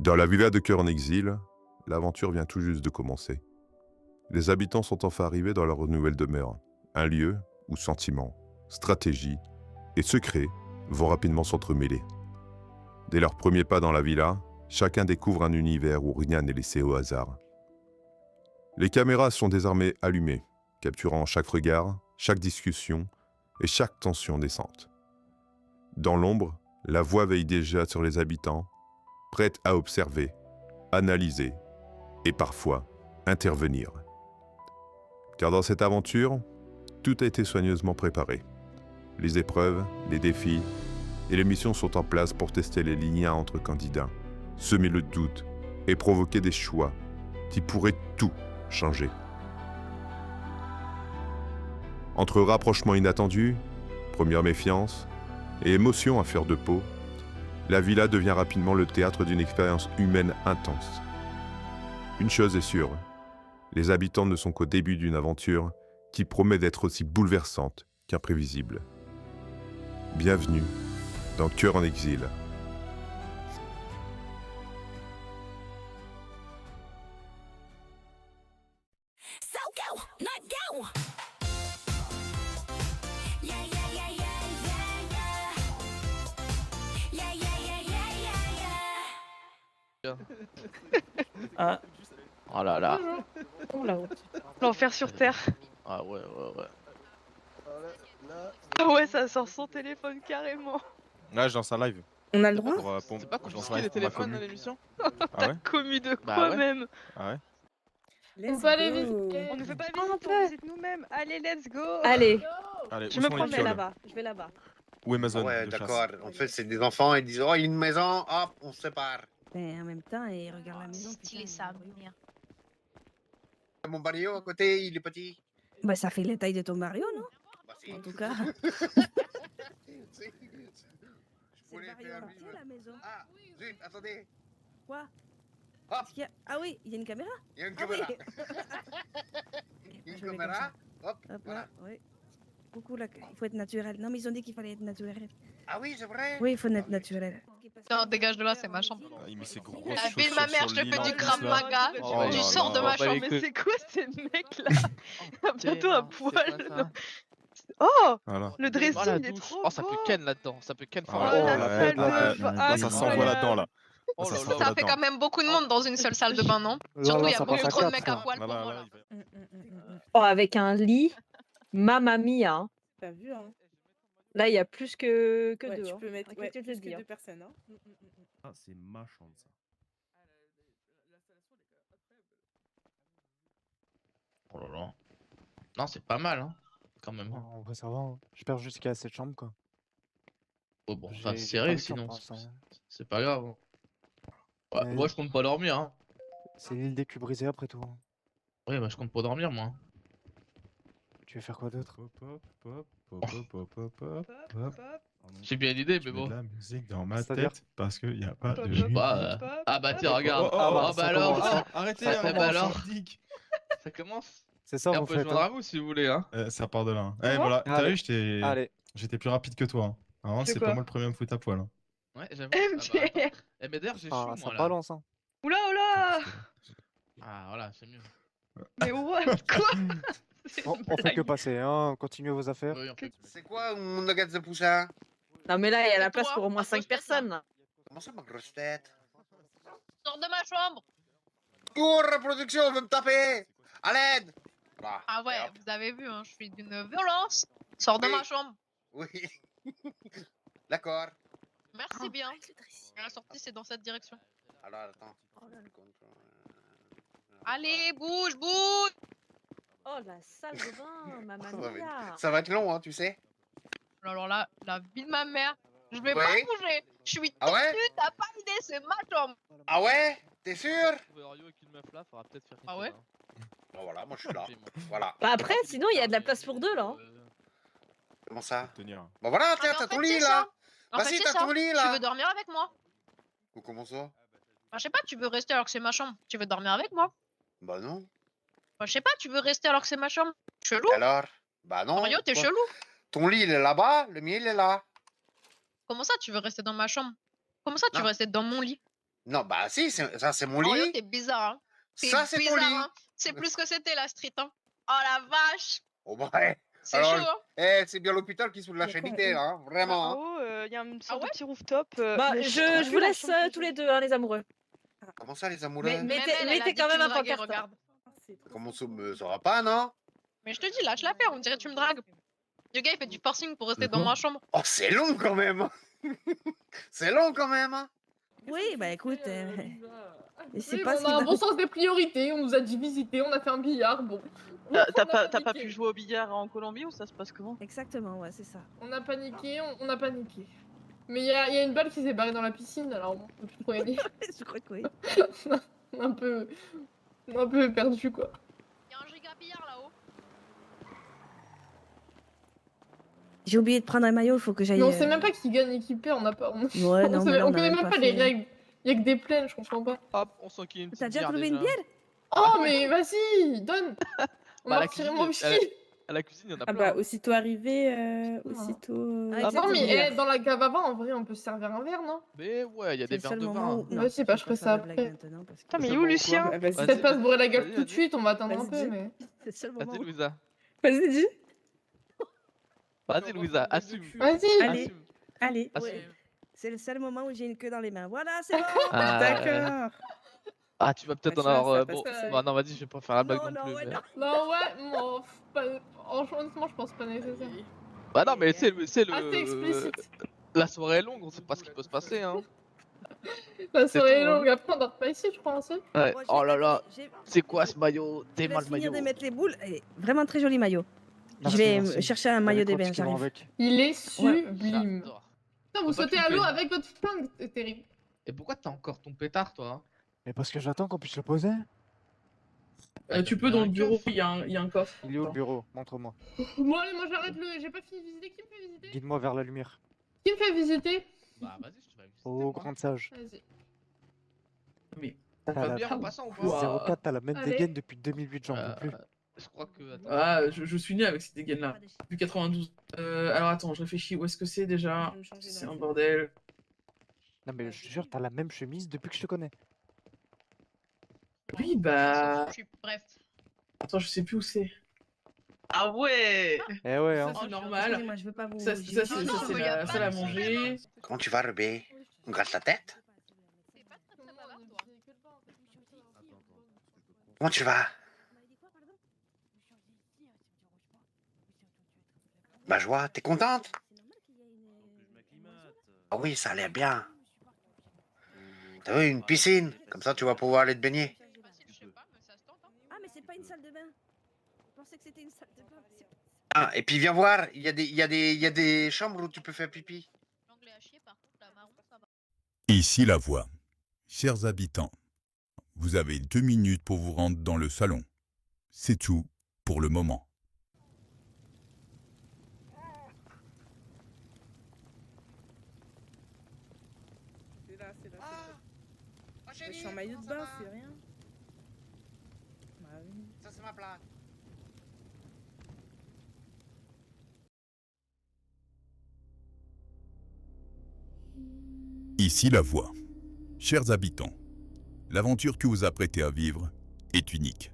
Dans la villa de cœur en exil, l'aventure vient tout juste de commencer. Les habitants sont enfin arrivés dans leur nouvelle demeure, un lieu où sentiments, stratégies et secrets vont rapidement s'entremêler. Dès leurs premiers pas dans la villa, chacun découvre un univers où rien n'est laissé au hasard. Les caméras sont désormais allumées, capturant chaque regard, chaque discussion et chaque tension naissante. Dans l'ombre, la voix veille déjà sur les habitants, prête à observer, analyser et parfois intervenir. Car dans cette aventure, tout a été soigneusement préparé. Les épreuves, les défis et les missions sont en place pour tester les liens entre candidats, semer le doute et provoquer des choix qui pourraient tout changer. Entre rapprochements inattendus, première méfiance et émotions à fleur de peau, la villa devient rapidement le théâtre d'une expérience humaine intense. Une chose est sûre, les habitants ne sont qu'au début d'une aventure qui promet d'être aussi bouleversante qu'imprévisible. Bienvenue dans Cœur en exil. So go, not go. Yeah, yeah, yeah, yeah, yeah, yeah. Yeah, yeah, yeah, yeah, yeah, yeah. Ah, Oh là là. oh là-haut. L'enfer sur terre. Ah ouais. Ah ouais, ça sort son téléphone carrément. Là, je lance un live. On a le droit C'est pas je lance confisqué un live les pour ma téléphones commu. à l'émission? Ah ouais? Commis de Bah quoi ouais. même? Ah ouais? Let's peut aller go. visiter. On ne fait pas On visite, peut. on visite nous-mêmes. Allez, let's go. Allez, Allez, Je où me sont les promets je vais pioles? là-bas. Je vais là-bas. Où est ma Ah zone ouais, de chasse? d'accord. En fait, c'est des enfants, ils disent oh, il y a une maison, hop, on se sépare. Mais en même temps, il regarde la maison. Stylé putain, ça, il est merde. Mon barrio à côté, il est petit. Bah, ça fait la taille de ton Mario, non? Bah, si. En tout cas. Si. Je C'est le voulais Mario faire entier, vivre. la maison. Ah, zut, attendez, Quoi Hop. Est-ce qu'il y a... Ah oui, il y a une caméra. il y a une Ah oui. caméra. Je Une vais comme caméra, ça. hop, Hop voilà. là, oui. Beaucoup là, il faut être naturel. Non, mais ils ont dit qu'il fallait être naturel. Ah oui, c'est vrai. Oui, il faut Ah être oui. naturel. Non, dégage de là, c'est ma chambre. Ah, il met ses grosses La chaussures ville de ma mère, sur je te le fais lit, du en Krav plus, là. Maga. Oh Tu là sors de là. ma Oh, bah, chambre, les mais couilles. c'est quoi ces mecs là? Bientôt Putain, à poil. c'est quoi ça? Oh, Voilà. le Oh, la dressing il est douche. trop Oh, ça beau. peut ken là-dedans. Ça peut ken Oh, fort Ah ouais, la là-dedans. salle de là, bain ça s'envoie là-dedans, là. Oh Ça là s'envoie là. Ça fait quand même beaucoup de monde dans une seule salle de bain, non? Surtout, il y a beaucoup trop de mecs à poil pour Là, moi là, là. il va- Oh, avec un lit, mamma mia. Hein. T'as vu, hein? Là, il y a plus que Ouais, deux. tu Hein. peux mettre Qu'est-ce ouais, que tu te plus dis, que hein. 2 personnes. Hein. Ah, c'est ma chambre, ça. Oh là là. Non, c'est pas mal, hein. Quand même. Hein. En vrai, ça va. Hein. Je perds juste qu'à cette chambre, quoi. Oh, bon, ça J'ai serré pas vu de sinon. chambre, pour l'instant. C'est pas grave. Hein. Ouais, Ouais. moi, je compte pas dormir. Hein. C'est l'île des cubes brisés après tout. Hein. Ouais, bah, je compte pas dormir, moi. Tu veux faire quoi d'autre? Hop, hop, hop, hop, hop, hop, hop, hop, hop. J'ai bien l'idée, Je mais mets bon. de la musique dans ma C'est-à-dire tête parce qu'il n'y a pas de Hop, musique. Bah, ah bah tiens, regarde. Oh, Ah bah ça alors. commence, hein. Arrêtez, Ça hein, commence, alors. hein. Ça commence. C'est ça, Et on vous peut faites. joindre Hein. à vous si vous voulez, hein. Ça part de là. Hein. Eh Comment voilà, t'as Allez. vu, Allez. j'étais plus rapide que toi. Hein. Alors, C'est c'est quoi pas moi le premier à me foutre à poil. Hein. Ouais, j'avoue. Ah bah, attends. MDR. Eh mais d'ailleurs, j'ai chaud, Ah, moi, ça là. balance, hein. Oula, oula. Ah, voilà, c'est mieux. Mais what? Quoi? C'est On une fait que blague. passer, hein. Continuez vos affaires. Oui, on fait. C'est quoi mon nuggets de poussin? Non, mais là, il y a la C'est place toi, pour au moins ta 5 grosse tête, là. personnes. Là. Comment ça, ma grosse tête? Sors de ma chambre. Cours, reproduction, on veut me taper! À l'aide! Voilà. Ah ouais, Et hop. vous avez vu, hein, je suis d'une violence. Sors de Oui. ma chambre. Oui. D'accord. Merci bien. Avec le dressing. À la sortie, c'est dans cette direction. Alors, attends. Allez, bouge, bouge. Oh, la salle de bain, mamma Ça va être- mia. Ça va être long, hein, tu sais. Alors là, la vie de ma mère, je vais Ouais. pas bouger. Je suis Ah ouais? tordue, t'as pas idée, c'est ma chambre. Ah ouais? T'es sûr? Trouver Mario avec une meuf là, faudra peut-être faire quelque Ah ouais? chose, hein. Bon, voilà, moi je suis là. Oui, moi. Voilà. Bah après, sinon, il y a de la place pour deux, là. hein. Comment ça? Tenir. Bon, voilà, tiens, mais en t'as fait, ton c'est lit ça. là. En Vas-y, fait, t'as c'est ça. ton lit Tu là. veux dormir avec moi? Ou comment ça? Bah, je sais pas, tu veux rester alors que c'est ma chambre. Tu veux dormir avec moi? Bah non. Bah, je sais pas, tu veux rester alors que c'est ma chambre. Chelou. Alors? Bah non. Mario, t'es Toi- chelou. Ton lit il est là-bas, le mien il est là. Comment ça, tu veux rester dans ma chambre? Comment ça, tu Non. veux rester dans mon lit? Non, bah si, ça c'est mon Mario, lit. t'es bizarre, hein. T'es Ça c'est ton bizarre, lit. hein. C'est plus ce que c'était la street, hein. Oh la vache. Oh bah ouais. C'est Alors, chaud, hein. c'est bien l'hôpital qui se fout de la Il y a quoi, charité, hein, vraiment. En Hein. haut, il y a une sorte ouais de petit rooftop. Bah, mais je vous laisse tous les deux, hein, les amoureux. Comment ça, les amoureux? Mais- Même Mettez- elle, elle a mettez dit quand que tu même un me draguais, pancarte. regarde. Comment ça me saura pas, non? Mais je te dis, lâche l'affaire, on dirait que tu me dragues. Le gars, il fait du forcing pour rester De dans quoi ma chambre. Oh, c'est long quand même. C'est long quand même. Hein. Oui, bah écoute, je sais Oui, pas on ce a qui un va- bon sens des priorités, on nous a dit visiter, on a fait un billard, bon. T'as On a pas paniqué. pu jouer au billard en Colombie ou ça se passe comment? Exactement, ouais, c'est ça. On a paniqué, on a paniqué. Mais il y a une balle qui s'est barrée dans la piscine, alors on peut plus trop gagner. Je crois que oui. On a un peu perdu, quoi. Il y a un giga billard là-haut. J'ai oublié de prendre un maillot, il faut que j'aille. Mais on sait même pas qui gagne et qui perd, on a pas. Ouais, on non, sait- mais là, on a connaît même pas les fait- règles. Il y a que des plaines, je comprends pas. Hop, on sent qu'il y a une petite T'as déjà bière trouvé une bière? Oh, mais vas-y, donne. On Bah, va la retirer cuisine, mon whisky. À la cuisine, il y en a Ah plein. bah, aussitôt arrivé, aussitôt. Ah, Ah, Non, exactement. mais dans la cave avant, en vrai, on peut se servir un verre, non? Mais ouais, il y a C'est des le verres seul de moment où. vin. Non, Vas-y, bah, vais je pas ferai ça faire de blague après. maintenant, parce que- Putain, mais C'est où bon, Lucien? quoi. Vas-y. Peut-être pas se bourrer la gueule Vas-y, tout de vas-y. suite, on va attendre un Vas-y, peu, dis. mais. C'est le seul moment. Vas-y, Louisa. Vas-y, dis. Vas-y, Louisa, assume. Vas-y. Allez. Assume. Allez. Assume. Ouais. C'est le seul moment où j'ai une queue dans les mains. Voilà, c'est bon. Ah, D'accord. Ah, tu vas peut-être Bah, en ça, avoir. ça Bon, passe tout seul. bah, non, vas-y, je vais pas faire la blague Non, non non, plus. ouais, mais- non. Non, ouais, bon, honnêtement, je pense pas nécessaire. Bah, non, mais c'est Assez le. explicite. La soirée est longue, on sait pas ce qui peut se passer, hein. La soirée est tout, hein. longue, après on dort pas ici, je crois, aussi. Ouais. Bon, je Oh l'ai là pas là, fini. c'est quoi ce maillot? Je T'es laisse mal finir maillot. de mettre les boules. Et vraiment très joli maillot. Non, Je c'est vais merci. chercher un Il y a maillot les des crocs bains, qui vont j'arrive. avec. Il est sublime. J'adore. Putain, vous Pourquoi sautez tu à me l'eau fais- avec votre flingue, c'est terrible. Et pourquoi t'as encore ton pétard, toi? Mais parce que j'attends qu'on puisse le poser. Tu peux dans le bureau, il y a un coffre. Il est où le bureau? Montre-moi. Bon, allez, moi j'arrête j'ai pas fini de visiter. Qui me fait visiter? Guide-moi vers la lumière. Qui me fait visiter? Bah, vas-y, je te fais visiter. Oh, moi. grande sage. Vas-y. Mais T'as on va la- bien en passant ou pas? 04, t'as la même Allez. dégaine depuis 2008, j'en peux plus. Je crois que. Attends. Ah, je suis né avec cette dégaine-là, depuis 92. Alors attends, je réfléchis, où est-ce que c'est déjà? C'est un bordel. Non mais je te jure, t'as la même chemise depuis que je te connais. Oui, bah. Bref. Attends, je sais plus où c'est. Ah ouais! Eh ouais, hein. Ça, c'est normal. Excusez-moi, je veux pas vous. Ça, je- c'est non, c'est regarde la pas salle à le son, manger. Comment tu vas, Rebé? On gratte la tête? C'est pas très très bavard, toi. Comment tu vas? Bah, je vois, t'es contente? Ah oui, ça a l'air bien. T'as vu, une piscine, comme ça tu vas pouvoir aller te baigner. Je sais pas, mais ça se tente, hein. Ah, mais c'est pas une salle de bain. Je pensais que c'était une salle de bain. mais c'est pas- Ah, et puis viens voir, il y a des chambres où tu peux faire pipi. L'anglais à chier, par contre, la marron, ça va. Ici la voix. Chers habitants, vous avez 2 minutes pour vous rendre dans le salon. C'est tout pour le moment. C'est là, c'est là. Ah, Je suis en maillot de bain, c'est rien. Bah oui. Ça, c'est ma place. Ici la voix. Chers habitants, l'aventure que vous apprêtez à vivre est unique.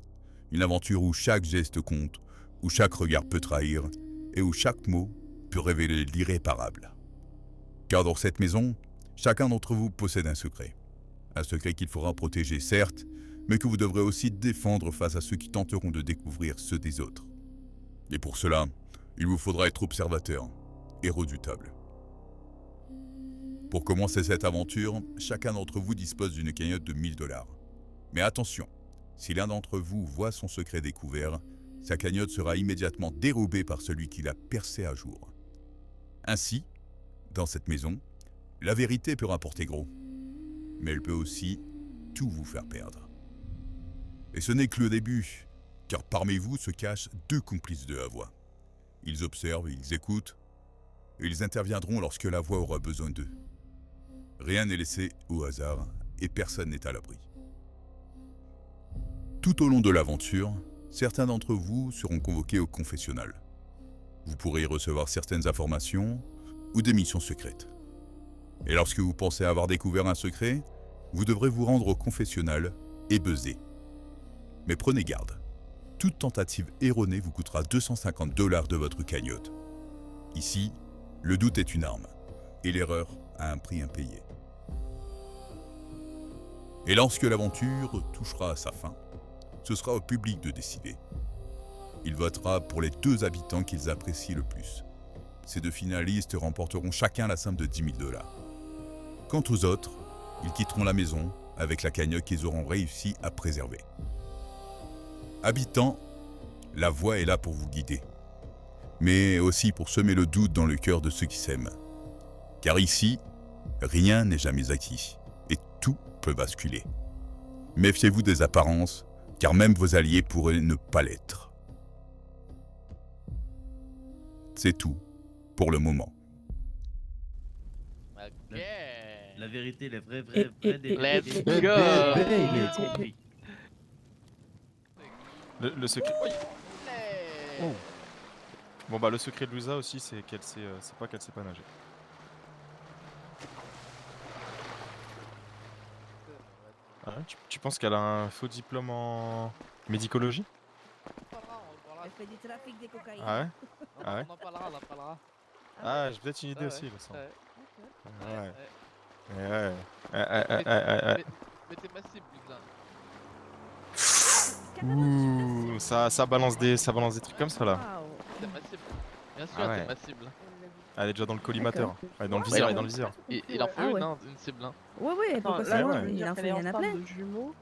Une aventure où chaque geste compte, où chaque regard peut trahir et où chaque mot peut révéler l'irréparable. Car dans cette maison, chacun d'entre vous possède un secret. Un secret qu'il faudra protéger certes, mais que vous devrez aussi défendre face à ceux qui tenteront de découvrir ceux des autres. Et pour cela, il vous faudra être observateur et redoutable. Pour commencer cette aventure, chacun d'entre vous dispose d'une cagnotte de 1000 $. Mais attention, si l'un d'entre vous voit son secret découvert, sa cagnotte sera immédiatement dérobée par celui qui l'a percée à jour. Ainsi, dans cette maison, la vérité peut rapporter gros, mais elle peut aussi tout vous faire perdre. Et ce n'est que le début, car parmi vous se cachent 2 complices de la voix. Ils observent, ils écoutent, et ils interviendront lorsque la voix aura besoin d'eux. Rien n'est laissé au hasard et personne n'est à l'abri. Tout au long de l'aventure, certains d'entre vous seront convoqués au confessionnal. Vous pourrez y recevoir certaines informations ou des missions secrètes. Et lorsque vous pensez avoir découvert un secret, vous devrez vous rendre au confessionnal et buzzer. Mais prenez garde, toute tentative erronée vous coûtera 250 $ de votre cagnotte. Ici, le doute est une arme, et l'erreur a un prix impayé. Et lorsque l'aventure touchera à sa fin, ce sera au public de décider. Il votera pour les 2 habitants qu'ils apprécient le plus. Ces 2 finalistes remporteront chacun la somme de 10 000 $. Quant aux autres, ils quitteront la maison avec la cagnotte qu'ils auront réussi à préserver. Habitants, la voie est là pour vous guider, mais aussi pour semer le doute dans le cœur de ceux qui s'aiment. Car ici, rien n'est jamais acquis et tout peut basculer. Méfiez-vous des apparences, car même vos alliés pourraient ne pas l'être. C'est tout pour le moment. Ok. La vérité, les vrais, Let's vrais, go. Le secret. Oh. Bon bah le secret de Lusa aussi c'est qu'elle sait qu'elle sait pas nager. Ah ouais, tu penses qu'elle a un faux diplôme en médicologie? Elle fait du trafic de cocaïne. Ah ouais? Ah ouais? On en parlera. Ah j'ai peut-être une idée aussi le sang. Ouais. Ouais. Ouais. Ouais. Mais t'es ma cible, Lusa. Ouh, ça balance des trucs comme ça là. Waouh. T'es ma cible. Bien sûr, Ah ouais. t'es ma cible. Elle est déjà dans le collimateur. Elle est dans le viseur, elle est dans le viseur. Il en faut Ah une, ouais. hein, une cible. Hein. Ouais, pourquoi là, ça ouais. il en faut, il y en a plein.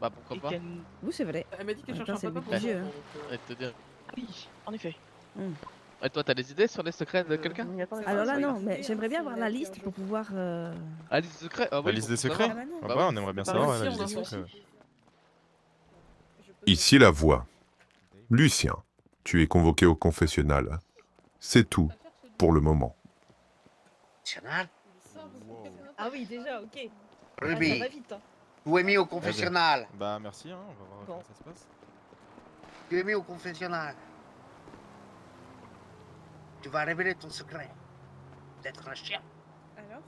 Bah pourquoi pas. Oui, c'est vrai. Elle m'a dit qu'elle Attends, cherchait un c'est papa pour le jeu, moi, hein. donc, Et te dire. Oui, en effet. Et toi, t'as des idées sur les secrets de quelqu'un? Alors là, non, mais j'aimerais bien avoir la liste pour pouvoir. Ah, liste des secrets? Ah, La oui, liste pour des secrets? savoir. Ah bah non. Ah Bah bah oui. on aimerait bien Bah savoir aussi, la on liste des en secrets. aussi. Ici la voix. Lucien, tu es convoqué au confessionnal. C'est tout pour le moment. Confessionnal? Ah oui, déjà, ok. Ah, ça Ruby, va vite. Hein. tu es mis au confessionnal. Bah merci, hein, on va voir Bon. comment ça se passe. Tu es mis au confessionnal. Tu vas révéler ton secret. D'être un chien. Alors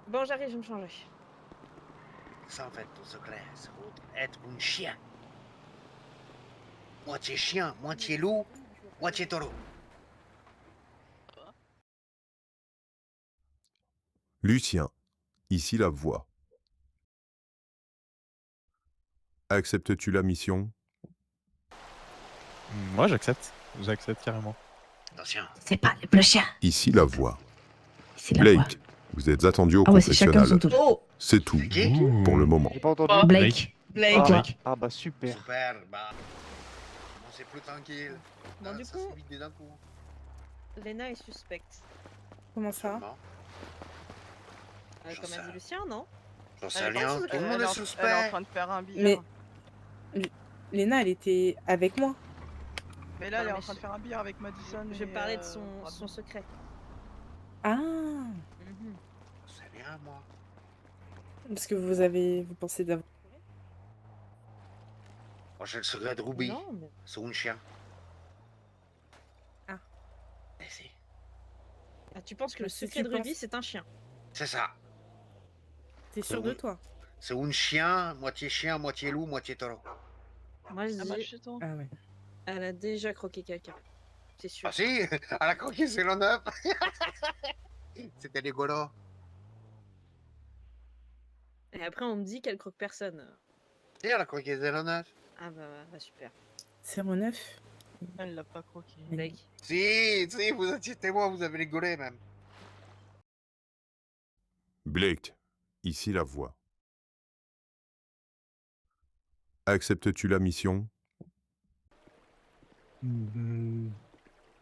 Bon, j'arrive, je vais me changer. Ça en fait ton secret, c'est être un chien. Moitié chien, moitié loup, moitié taureau. Lucien, ici la voix. Acceptes-tu la mission? Moi j'accepte. J'accepte carrément. Attention. C'est pas les bleus chiens. Ici la voix. C'est la voix. Blake, vous êtes attendu au Ah ouais, c'est chacun son confessionnal. tour. Oh, C'est tout Qui? pour le moment. J'ai pas entendu. Blake. Blake. Ah bah super. Super, bah. Bon, c'est plus tranquille. Bon, du Ça coup- s'est vidé d'un coup. Lena est suspecte. Comment ça? Sûrement. Comme a dit Lucien, non? J'en sais Elle est pas rien. sous- Tout le monde est suspect. de faire un Mais. Léna, elle était avec moi. Mais là, elle est en train de faire un billard avec Madison. Je parlais de son secret. Ah. C'est bien, moi. Parce que vous pensez d'avoir. Moi, j'ai le secret de Ruby. Non, mais... C'est un chien. Ah. Et si. Ah, tu penses que le Parce que secret tu de Ruby, penses- c'est un chien? C'est ça. T'es sûr de toi? C'est un chien, moitié loup, moitié taureau. Moi, je dis, chez toi. Ah ouais. elle a déjà croqué quelqu'un. C'est sûr. Ah si, elle a croqué c'est le 9. C'était rigolo. Et après, on me dit qu'elle croque personne. Si, elle a croqué c'est le 9. Ah bah super. 09. Elle l'a pas croqué. Blake. Si, vous étiez témoin, vous avez rigolé même. Blake, ici la voix. Acceptes-tu la mission?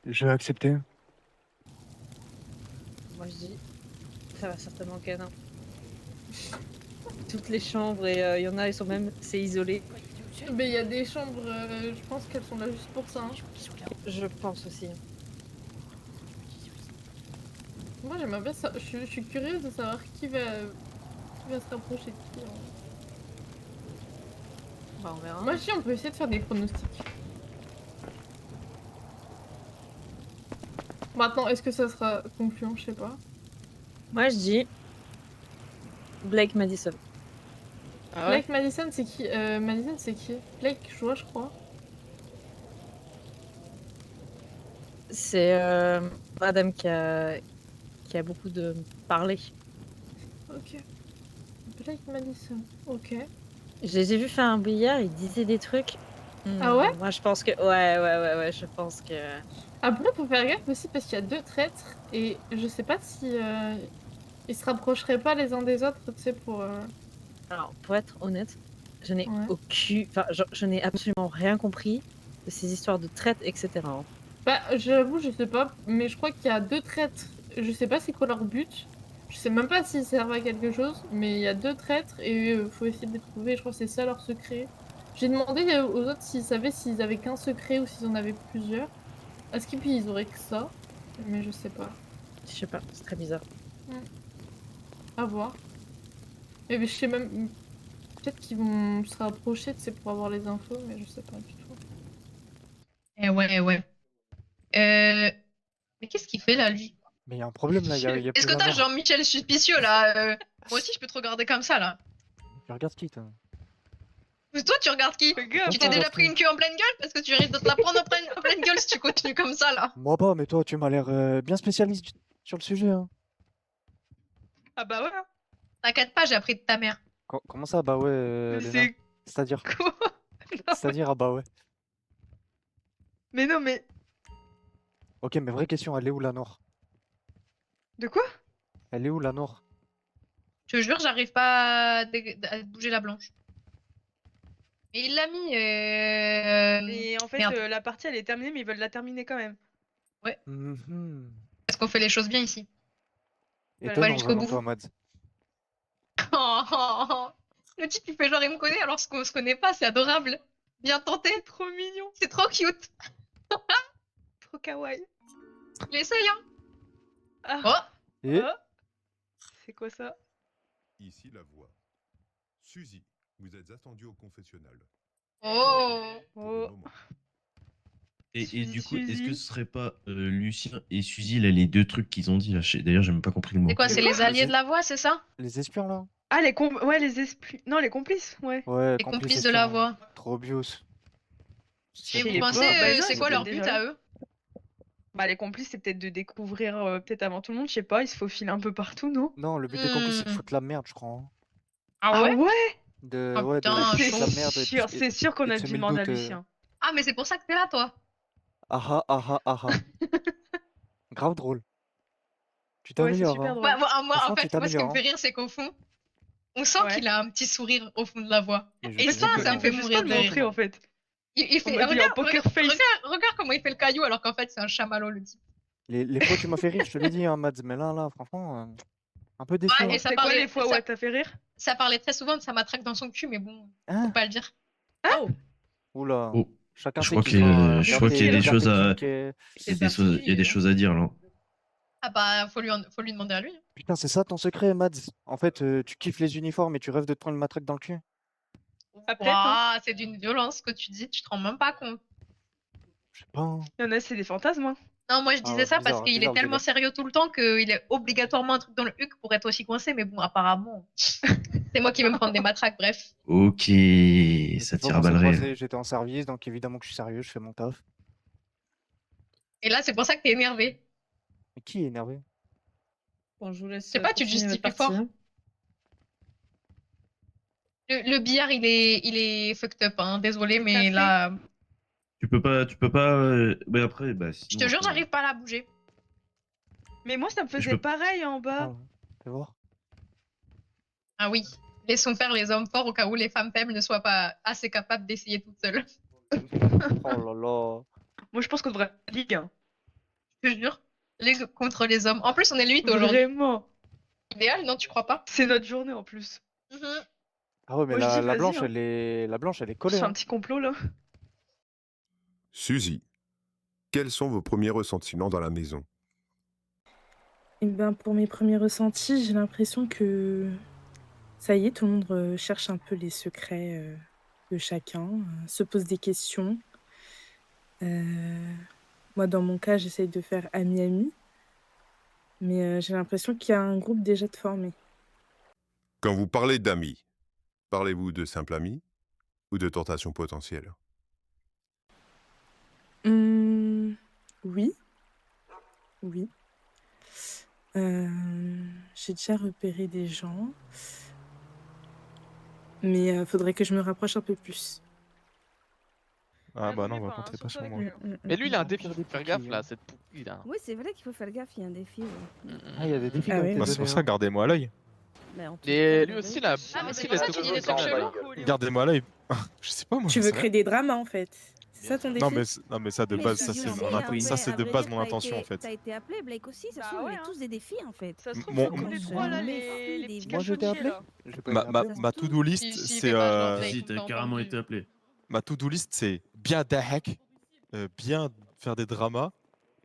Je vais accepter. Moi, je dis, ça va certainement canin. Toutes les chambres, et il y en a, ils sont même, c'est isolé. Mais il y a des chambres, je pense qu'elles sont là juste pour ça. Hein. Je pense aussi. Moi j'aimerais bien ça. Je suis curieuse de savoir qui va se rapprocher de qui. Hein. Bah, on verra. Moi je dis on peut essayer de faire des pronostics. Maintenant est-ce que ça sera concluant, je sais pas. Moi, je dis, Blake Madison. Ah Blake Madison, c'est qui Madison, c'est qui? Blake, je vois, je crois. C'est madame qui a beaucoup de parlé. Ok. Blake Madison, ok. Je les ai vus faire un billard, ils disaient des trucs. Ah ouais? Moi, je pense que... Ouais, je pense que... Après, faut faire gaffe aussi parce qu'il y a 2 traîtres et je sais pas si ils se rapprocheraient pas les uns des autres, tu sais, pour... Alors, pour être honnête, je n'ai Ouais. Enfin, je n'ai absolument rien compris de ces histoires de traite, etc. hein. Bah, j'avoue, je sais pas, mais je crois qu'il y a 2 traîtres. Je sais pas c'est quoi leur but. Je sais même pas s'ils servent à quelque chose, mais il y a 2 traîtres et faut essayer de les trouver. Je crois que c'est ça leur secret. J'ai demandé aux autres s'ils savaient s'ils avaient qu'un secret ou s'ils en avaient plusieurs. À ce qu'ils auraient que ça, mais je sais pas. Je sais pas, c'est très bizarre. À voir. Mais je sais même... Peut-être qu'ils vont se rapprocher, tu sais, pour avoir les infos, mais je sais pas du tout. Eh ouais. Mais qu'est-ce qu'il fait là, lui? Mais il y a un problème là, il y a Est-ce plus que la t'as mort. Jean-Michel suspicieux là? Moi aussi, je peux te regarder comme ça là. Tu regardes qui toi? Mais toi, tu regardes qui? Tu t'es déjà pris une queue en pleine gueule? Parce que tu risques de te la prendre en pleine gueule si tu continues comme ça là. Moi pas, mais toi tu m'as l'air bien spécialiste sur le sujet. Hein. Ah bah ouais. T'inquiète pas, j'ai appris de ta mère. Comment ça, bah ouais, Mais Léna? c'est C'est-à-dire? quoi? C'est-à-dire, ah bah ouais. Mais non, mais. Ok, mais vraie question, elle est où la Nord? De quoi? Elle est où la Nord? Je te jure, j'arrive pas à bouger la blanche. Mais il l'a mis. Et en fait, Merde. la partie elle est terminée, mais ils veulent la terminer quand même. Ouais. Mhm. Parce qu'on fait les choses bien ici. On va Étonnant jusqu'au venant de bout. toi, Mads. Le type il fait genre il me connaît alors qu'on se connaît pas, c'est adorable. Bien tenté. Trop mignon, C'est trop cute. trop kawaii. Il essaye hein. Ah, Oh. Et c'est quoi ça? Ici la voix. Suzy, vous êtes attendue au confessionnal. Oh. Pour le moment. Et du coup, est-ce que Suzy. ce serait pas Lucien et Suzy, là, les 2 trucs qu'ils ont dit là? D'ailleurs, j'ai même pas compris le mot. C'est quoi, c'est les alliés de la voix, c'est ça? les espions là? Ah, ouais, les esprits. Non, les complices, ouais. Ouais, Les complices complices de la espions. voix. Trop bios. Et vous sais pensez, pas. Bah non, c'est ils quoi étaient leur but déjà à là. eux? Bah, les complices, c'est peut-être de découvrir peut-être avant tout le monde, je sais pas, ils se faufilent un peu partout, non? Non, le but des complices c'est de foutre la merde, je crois. Hein. Ah ouais? De, Oh ouais, putain, de c'est foutre la merde. et C'est sûr qu'on et a de dû semer le demander à doute, Lucien. Ah, mais c'est pour ça que t'es là, toi. Ah ah ah ah. Grave drôle. Tu Ouais, c'est t'améliores, super hein. drôle. Moi, en Franchement, fait, tu moi, ce qui me t'améliores. fait Hein. rire, c'est qu'au fond, on sent Ouais. qu'il a un petit sourire au fond de la voix. Mais je Et te ça, jure que ça me non. fait Juste mourir pas de le rire. montrer en fait. Il fait, On m'a dit en regarde, poker regarde, face. regarde comment il fait le caillou alors qu'en fait, c'est un chamallow, le type. Les fois tu m'as fait rire, je te l'ai dit, hein, Mads, mais là, franchement, un peu déçu. Ouais, Hein. et ça C'est quoi parlait, les fois où elle t'a fait rire? ça parlait très souvent de sa matraque dans son cul, mais bon, faut Hein? pas le dire. Oh, Oula. Oh, Chacun je sait crois qu'il que faut je crois qu'il y a des garder choses à, tes kinks, il y a des hein. choses à dire là. Ah bah, faut lui demander à lui. Putain, c'est ça ton secret, Mads. En fait, tu kiffes les uniformes et tu rêves de te prendre une matraque dans le cul. Ah, peut-être, hein. Ouah, c'est d'une violence que tu dis, tu te rends même pas compte. Je sais pas. Hein. Il y en a, c'est des fantasmes, hein. Non, moi je Ah disais ouais, ça parce bizarre, qu'il bizarre est le tellement délire. sérieux tout le temps qu'il est obligatoirement un truc dans le huc pour être aussi coincé, mais bon, apparemment, c'est moi qui vais me prendre des matraques, bref. Ok, ça Cette fois, tire à on s'est balles réelles. croisés, j'étais en service, donc évidemment que je suis sérieux, je fais mon taf. Et là, c'est pour ça que t'es énervé. Mais qui est énervé? Bon, je vous laisse. Je sais pas, tu te continuer justifies votre fort. partie. Le billard, il est fucked up, hein, désolé, mais là, Tu peux pas. Mais après, bah. je Sinon, te jure, après, j'arrive pas à la bouger. Mais moi, ça me Je faisait peux- pareil en bas. Ah ouais. Fais voir. Ah oui, laissons faire les hommes forts au cas où les femmes faibles ne soient pas assez capables d'essayer toutes seules. Oh là là. Moi, je pense qu'on devrait ligue. Hein. Je te jure, les contre les hommes. En plus, on est le 8 aujourd'hui. Vraiment. Idéal, non, tu crois pas? C'est notre journée en plus. Mhm. Ah ouais, mais Moi, je dis, la vas-y, blanche, hein. la blanche, elle est Je collée. fais un Hein. petit complot là. Suzy, quels sont vos premiers ressentiments dans la maison? Eh ben, pour mes premiers ressentis, j'ai l'impression que ça y est, tout le monde cherche un peu les secrets de chacun, se pose des questions. Moi, dans mon cas, j'essaye de faire ami-ami, mais j'ai l'impression qu'il y a un groupe déjà de formé. Quand vous parlez d'amis, parlez-vous de simples amis ou de tentations potentielles? Oui. Oui. J'ai déjà repéré des gens. Mais faudrait que je me rapproche un peu plus. Ah bah non, par contre, t'es pas sur moi. Mais lui, il a un défi, Faire des faut faire petits, gaffe là, hein. cette pouille là. Oui, c'est vrai qu'il faut faire gaffe, il y a un défi. Ah, il y a des défis qui Ah ont oui. été Bah, c'est pour donnés, ça, hein. gardez-moi à l'œil. Mais en tout Et cas, lui aussi, là. Ah, mais c'est il pour a ça tout que tu dis des compris, trucs là. chelous. Gardez-moi à l'œil. Je sais pas, moi. Tu j'en veux sais créer des dramas en fait. C'est ça ton défi? non, mais ça de Mais base, je ça dis c'est aussi, mon, hein, mais ça c'est à de vrai base dire, mon intention en fait. T'as été appelé, Blake aussi, ça se Bah trouve, on ouais, est hein. tous des défis en fait. Ça se trouve, Mon- c'est tous les on trois se là, méfie les des petits Moi, j'ai été cachotiers appelé? là. J'ai pas Ma, été ma, appelé. ma to-do list, Si, c'est fais pas genre, euh, Blake, Si, on t'a t'as carrément entendu. été appelé. ma to-do list, c'est bien hack, bien faire des dramas,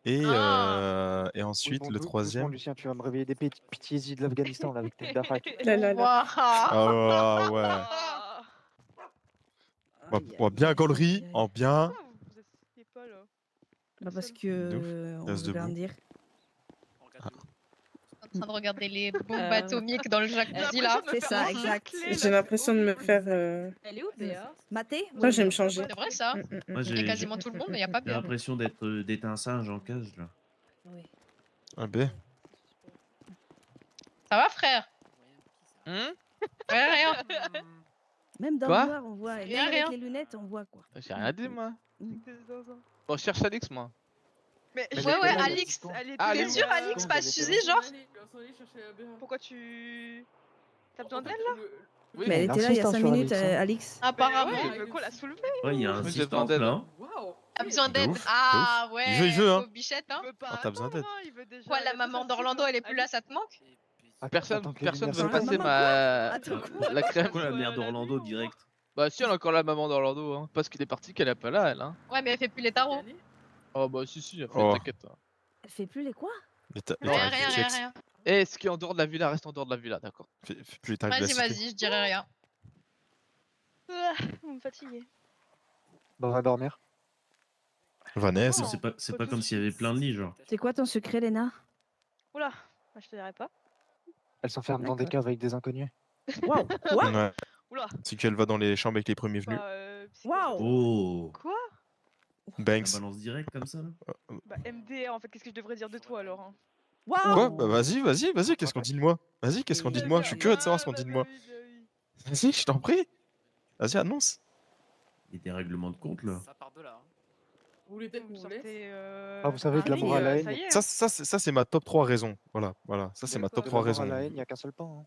et Oui, ensuite bon, le doucement, troisième. Lucien, tu vas me réveiller des PTSD de l'Afghanistan là avec tes Dahak. Là, là, là. Waouh. Ah ouais. Ah. En bien gaulerie, en bien. Pourquoi vous asseyez pas là? Bah parce De ouf. que on Reste veut rien debout. dire. En train de regarder les bombes Euh, atomiques dans le jacuzzi là. C'est ça, exact. J'ai l'impression de me faire. Elle est où Béa? Maté? Moi, je vais me changer. C'est vrai ça. Moi, Il y a quasiment tout le monde, mais il n'y a pas j'ai bien. l'impression d'être un singe en cage là. Oui. Ah ben. Ça va frère? Rien. Même dans Quoi le noir, on voit. Et Rien, même rien. avec les lunettes, on voit quoi. J'ai rien dit, moi. Mm. Bon, je cherche Alix, moi. Mais Mais ouais, les ouais, connards, Alix, elle est Ah, t'es elle est sûr, où Alix, pas Suzy, On genre? va aller chercher la BH. Pourquoi tu. T'as besoin d'elle là? Oui, Mais elle bon. était là il y a Insistant 5 sur minutes, Alix, hein. Alix. Apparemment. Ouais, il veut qu'on la soulever. Ouais, il y a un Oui, j'ai besoin assistant d'aide. là. Waouh. T'as besoin De d'aide? ouf, de Ah ouf. ouais. Il veut, hein. Pauvre bichette, hein. Il veut pas Ah, t'as besoin attendre, d'aide. hein, il veut déjà. Quoi, il la a tout maman sorti, d'Orlando, quoi. elle est plus là, ça te manque? Personne Attends que veut l'université passer Maman, ma. Attends, La crème. Pourquoi la mère d'Orlando direct? Bah, si, elle a encore la maman d'Orlando, hein. Parce qu'il est parti, qu'elle est pas là, elle, hein. Ouais, mais elle fait plus les tarots. Oh, bah, si, elle fait, Oh. t'inquiète. Hein. Elle fait plus les quoi? Rien. Eh, ce qui est en dehors de la villa reste en dehors de la villa, d'accord? Fais plus les tarifs de la Vas-y, cité. je dirai rien. Ah, vous me fatiguez. Bah, on va dormir. Vanessa. C'est pas comme s'il y avait plein de lits, genre. C'est quoi ton secret, Léna? Oula, bah, je te dirai pas. Elle s'enferme dans des caves avec des inconnus. Waouh! Quoi? Ouais. Oula. C'est qu'elle va dans les chambres avec les premiers venus. Bah, Waouh! Oh! Quoi? La Banks. balance direct comme ça là? Bah, MDR, en fait, qu'est-ce que je devrais dire de toi alors hein? Waouh! Quoi? Bah vas-y, qu'est-ce qu'on dit de moi? Vas-y, qu'est-ce qu'on dit de moi? Je suis curieux de savoir ce qu'on dit de moi. Vas-y, je t'en prie. Vas-y, annonce. Il y a des règlements de compte là. Ça part de là. Vous voulez peut-être Vous me qu'on vous laisse? sortez, Ah, vous savez, de l'amour à la haine. ça y est. Ça c'est ma top 3 raison. Voilà. Ça c'est ma top De 3 l'amour raison. à la haine, il n'y a qu'un seul pan.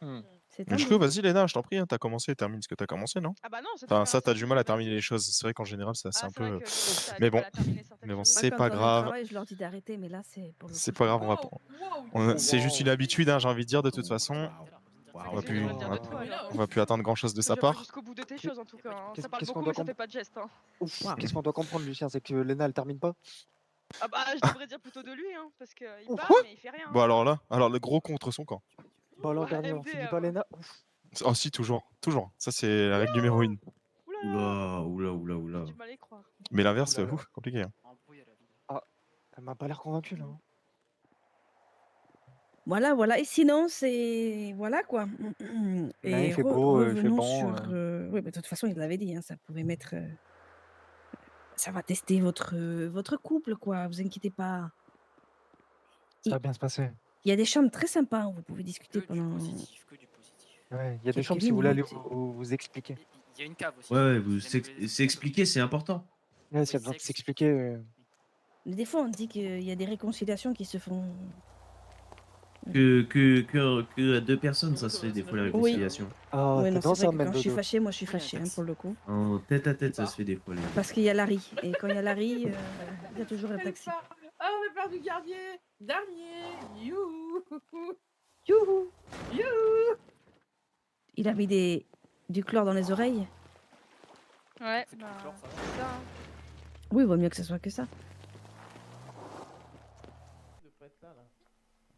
Hein. C'est Mais je peux, vas-y Léna, je t'en prie, hein, t'as commencé, termine ce que t'as commencé, non? Ah bah non, c'est Enfin, très ça, bien, t'as c'est du mal à très bien. terminer les choses. C'est vrai qu'en général, c'est Ah, un c'est vrai peu. que ça a Mais du bon, mal à terminer certaines choses. c'est Moi, pas quand on est au grave. travail, je leur dis d'arrêter, mais là, c'est pour le C'est coup, pas grave, c'est juste une habitude, hein, j'ai envie de dire, de toute façon. On va Qu'est-ce que plus, tu veux dire de toi, alors on va plus attendre grand chose de sa Je vois part. jusqu'au bout de tes choses en tout cas. hein. Ça Qu'est-ce parle qu'on beaucoup, doit mais ça comp- fait pas de geste. Hein. Ouf, qu'est-ce qu'on doit comprendre, Lucien? C'est que Léna, elle termine pas? Ah bah, je devrais dire plutôt de lui, hein, parce qu'il parle, Quoi? mais il fait rien. Bon, alors là, le gros contre son camp. Bah, alors, Ouais, dernier, on MD, finit pas Léna. Ouf. Oh, si, toujours. Ça, c'est la règle numéro 1. Oula. J'ai du mal à y croire. Mais l'inverse, c'est ouf, compliqué. Hein. Ah, elle m'a pas l'air convaincue là. hein. Voilà. Et sinon, c'est. Voilà quoi. Là, il fait re- beau, il fait revenons bon. sur. Oui, mais de toute façon, il l'avait dit, hein, ça pouvait mettre. Ça va tester votre couple, quoi. Vous inquiétez pas. Ça va bien se passer. Il y a des chambres très sympas où vous pouvez discuter pendant. Ouais, il y a des Quelques chambres si vous voulez aller minutes. vous expliquer. Il y a une cave aussi. Ouais, s'expliquer, c'est important. Ouais, s'il y a besoin de s'expliquer. Mais des fois, on dit qu'il y a des réconciliations qui se font. Que à deux personnes, ça se fait des fois la réconciliation. Ah, Ouais, t'es non, dans c'est ça, vrai que quand je suis Mendodo. fâchée, moi je suis fâchée, hein, pour le coup. En tête à tête, ça se fait des fois. Parce qu'il y a Larry. Et quand il y a Larry, il y a toujours un taxi. Ah, on a perdu Garnier. Dernier. Youhou. Youhou. Youhou. Il a mis du chlore dans les oreilles. Ouais, bah, c'est ça. Hein. Oui, il vaut mieux que ce soit que ça.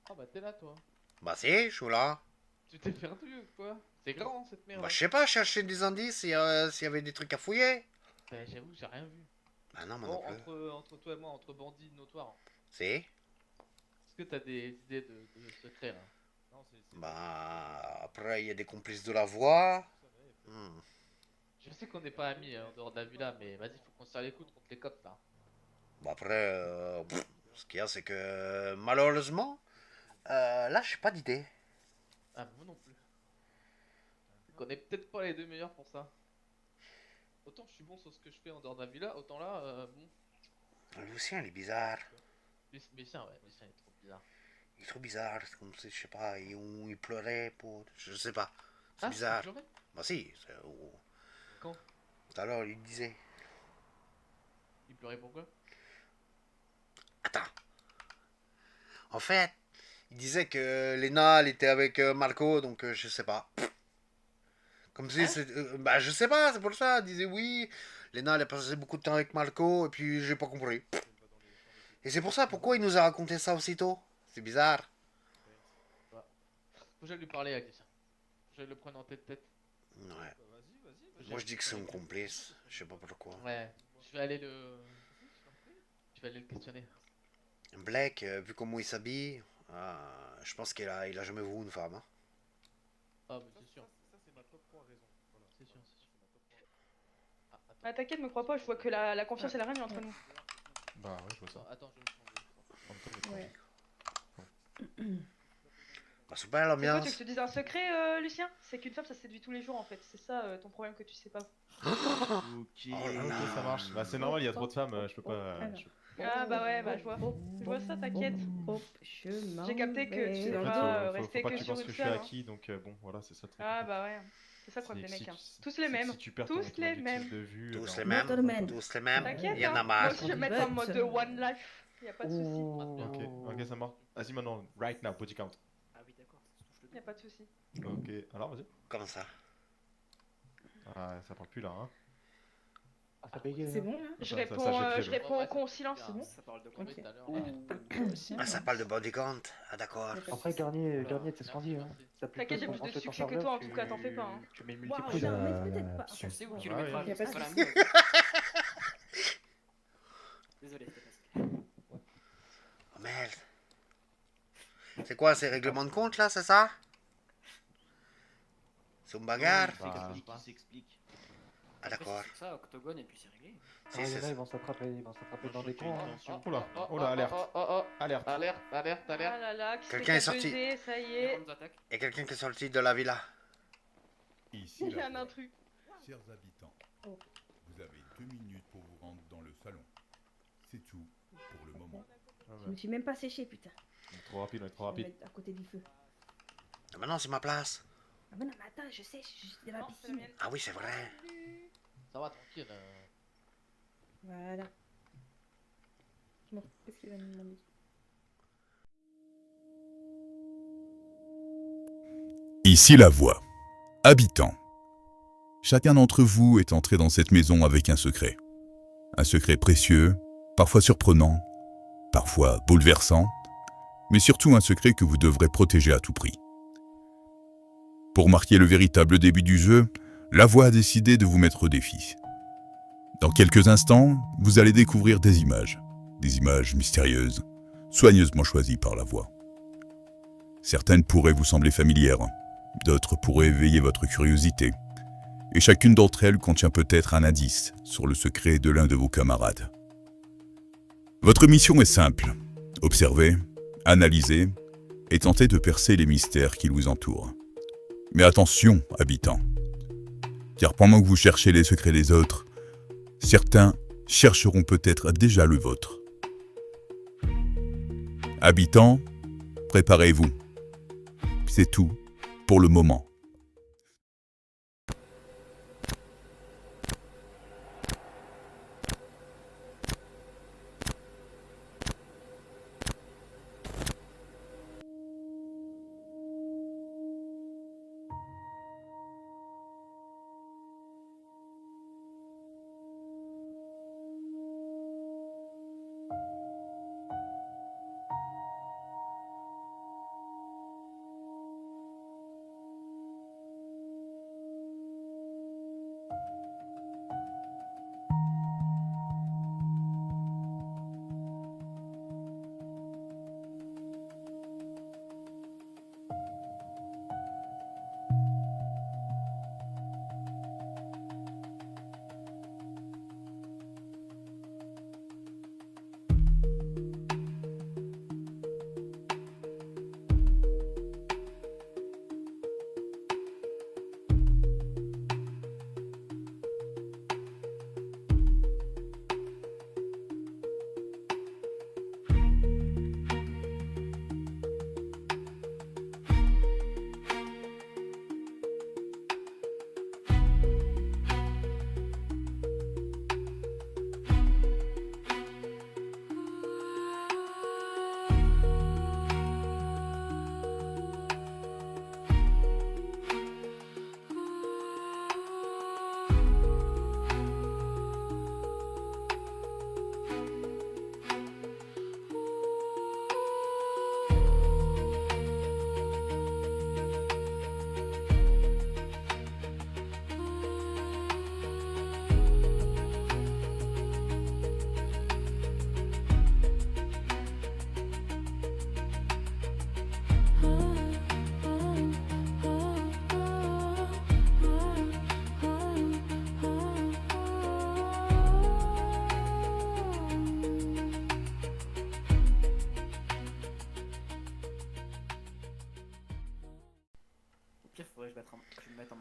Ah bah t'es là toi. Bah si, je suis là. Tu t'es perdu ou quoi? C'est grand cette merde. Bah je sais pas, chercher des indices s'il y avait des trucs à fouiller. Bah, j'avoue, j'ai rien vu. Bah non, moi Bon, non plus. entre toi et moi, entre bandits notoires. Si. que t'as des idées de secrets là? Bah, après, il y a des complices de la voix. Hmm. Je sais qu'on n'est pas amis en dehors de la villa, mais vas-y, faut qu'on se serre les coudes contre les cops là. Bah, après, ce qu'il y a, c'est que malheureusement, là, j'ai pas d'idée. Ah, moi non plus. C'est qu'on est peut-être pas les deux meilleurs pour ça. Autant je suis bon sur ce que je fais en dehors de la villa, autant là, bon. Lucien, il est bizarre. Lucien, ouais, Lucien est trop bizarre. Il est trop bizarre, c'est comme si, je sais pas, il pleurait pour... Je sais pas, c'est Ah, bizarre. il pleurait? Bah si, Quand? tout à l'heure, il disait. Il pleurait pourquoi? En fait, il disait que Léna, elle était avec Marco, donc je sais pas. Comme si c'est... bah je sais pas, c'est pour ça, il disait oui. Léna, elle a passé beaucoup de temps avec Marco, et puis j'ai pas compris. Et c'est pour ça, pourquoi il nous a raconté ça aussitôt? C'est bizarre. Faut que j'aille lui parler à Lucien. Faut que j'aille le prendre en tête-tête. Ouais. Moi je dis que c'est un complice, je sais pas pourquoi. Ouais, je vais aller le... Je vais aller le questionner. Blake, vu comment il s'habille, je pense qu'il a jamais vu une femme. Hein. Ah, mais c'est sûr. Ça, c'est ma top 3 raison. Voilà, c'est sûr, c'est sûr. Ah, t'inquiète, me crois pas, je vois que la confiance et la règne entre nous. Bah ouais, je vois ça. Attends, je vais le changer. Ouais. Bah, c'est pas C'est quoi, l'ambiance. tu veux que je te dise un secret, Lucien? C'est qu'une femme, ça se séduit tous les jours en fait. C'est ça ton problème que tu sais pas. Ok, ça marche. Bah c'est normal, il y a trop de femmes, je peux pas... Ah bah ouais, bah je vois ça, t'inquiète. J'ai capté que tu sais En fait, pas faut rester pas que que tu sur penses une que je suis seule. Hein. acquis, donc bon, voilà, c'est ça le truc. Ah bah ouais, c'est ça le problème des mecs. Hein. Tous les c'est que mêmes, si tu perds tous ton les objectif mêmes. de vue, Tous ben, les on- mêmes, tous les mêmes, T'inquiète, il y en a hein. marre. Moi aussi je vais me mettre en mode one life, y a pas de soucis. Ok, ça marche. Vas-y maintenant, right now, body count. Ah oui d'accord, y a pas de soucis. Ok, alors vas-y. Comment ça? Ah, ça parle plus là, hein. C'est bon là? Je réponds con silence, c'est bon? Ça parle de Ok. tout à l'heure. Ah, ça parle de body count. Ah, d'accord. Après, Garnier, c'est ce qu'on dit. Hein. T'inquiète, j'ai plus de succès que toi en tout cas, t'en fais pas. Hein. Tu mets Waouh, multiprix. non, mais peut-être pas. C'est où qui Ah, le ouais. mettra? Y a pas de Voilà. souci. Désolé, c'était pas Oh merde. C'est quoi, ces règlements de compte là, c'est ça? C'est une bagarre? Il s'explique. Ah, d'accord. C'est ça, octogone et puis c'est réglé. Si, Ah, c'est là, ça. ils vont s'attraper dans des coins. Hein. Oula, oula, alerte. Alerte. Alerte. Ah là là, qui Quelqu'un est s'est fait sorti. baiser, ça y est. Il y a quelqu'un qui est sorti de la villa. Ici, Il y a la un voix. intrus. Chers habitants, vous avez 2 minutes pour vous rendre dans le salon. C'est tout pour le moment. Je me suis même pas séché, putain. On est trop rapide, on est trop Je vais rapide. mettre à côté du feu. Ah, maintenant, c'est ma place. Ah mais non, mais attends, je sais, je suis dans la Non, c'est la piscine. mienne. Ah oui, c'est vrai. Ça va, tranquille. Voilà. Bon, qu'est-ce qu'il va nous demander? Ici la voix. Habitants. Chacun d'entre vous est entré dans cette maison avec un secret. Un secret précieux, parfois surprenant, parfois bouleversant, mais surtout un secret que vous devrez protéger à tout prix. Pour marquer le véritable début du jeu, la voix a décidé de vous mettre au défi. Dans quelques instants, vous allez découvrir des images mystérieuses, soigneusement choisies par la voix. Certaines pourraient vous sembler familières, d'autres pourraient éveiller votre curiosité, et chacune d'entre elles contient peut-être un indice sur le secret de l'un de vos camarades. Votre mission est simple, observer, analyser et tenter de percer les mystères qui vous entourent. Mais attention, habitants, car pendant que vous cherchez les secrets des autres, certains chercheront peut-être déjà le vôtre. Habitants, préparez-vous. C'est tout pour le moment.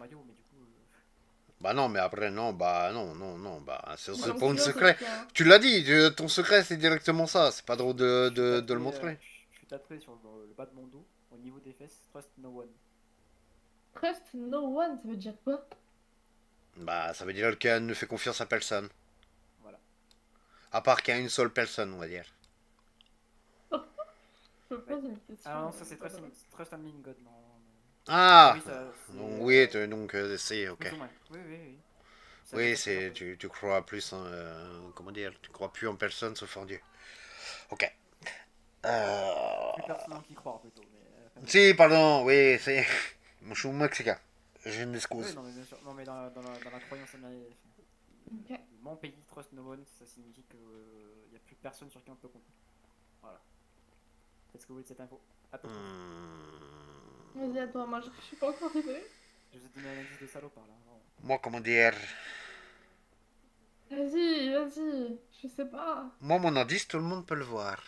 scénario, mais du coup. Bah non, mais après, non, bah non, bah c'est Bah, pas un sinon, secret. c'est pas- Tu l'as dit, ton secret c'est directement ça, c'est pas drôle de le montrer. Je suis tatoué sur le bas de mon dos, au niveau des fesses, Trust No One. Trust no one, ça veut dire quoi? Bah ça veut dire qu'elle ne fait confiance à personne. Voilà. À part qu'il y a une seule personne, on va dire. Je me pose une question. Ah non, ça c'est Trust Only in God, non. Ah Oui, ça, c'est, donc, oui, donc c'est ok. plus ou moins. Oui, oui, oui. Ça Oui, dépend c'est plusieurs tu crois plus en comment dire, tu crois plus en personne sauf en Dieu. Ok. Plus personne qui croit plutôt. Mais, Si, pardon, oui, c'est. Je suis mexicain. Je oui, m'excuse. non, mais bien sûr. Non, mais dans la croyance américaine. Ok. Mon pays, Trust No One, ça signifie qu'il n'y a plus personne sur qui on peut compter. Voilà. Qu'est-ce que vous voulez de cette info? À peu près. Vas-y, à toi, moi je suis pas encore arrivée. Je vous ai donné un indice de salopard là. Moi, comment dire. Vas-y, vas-y, je sais pas. Moi, mon indice, tout le monde peut le voir.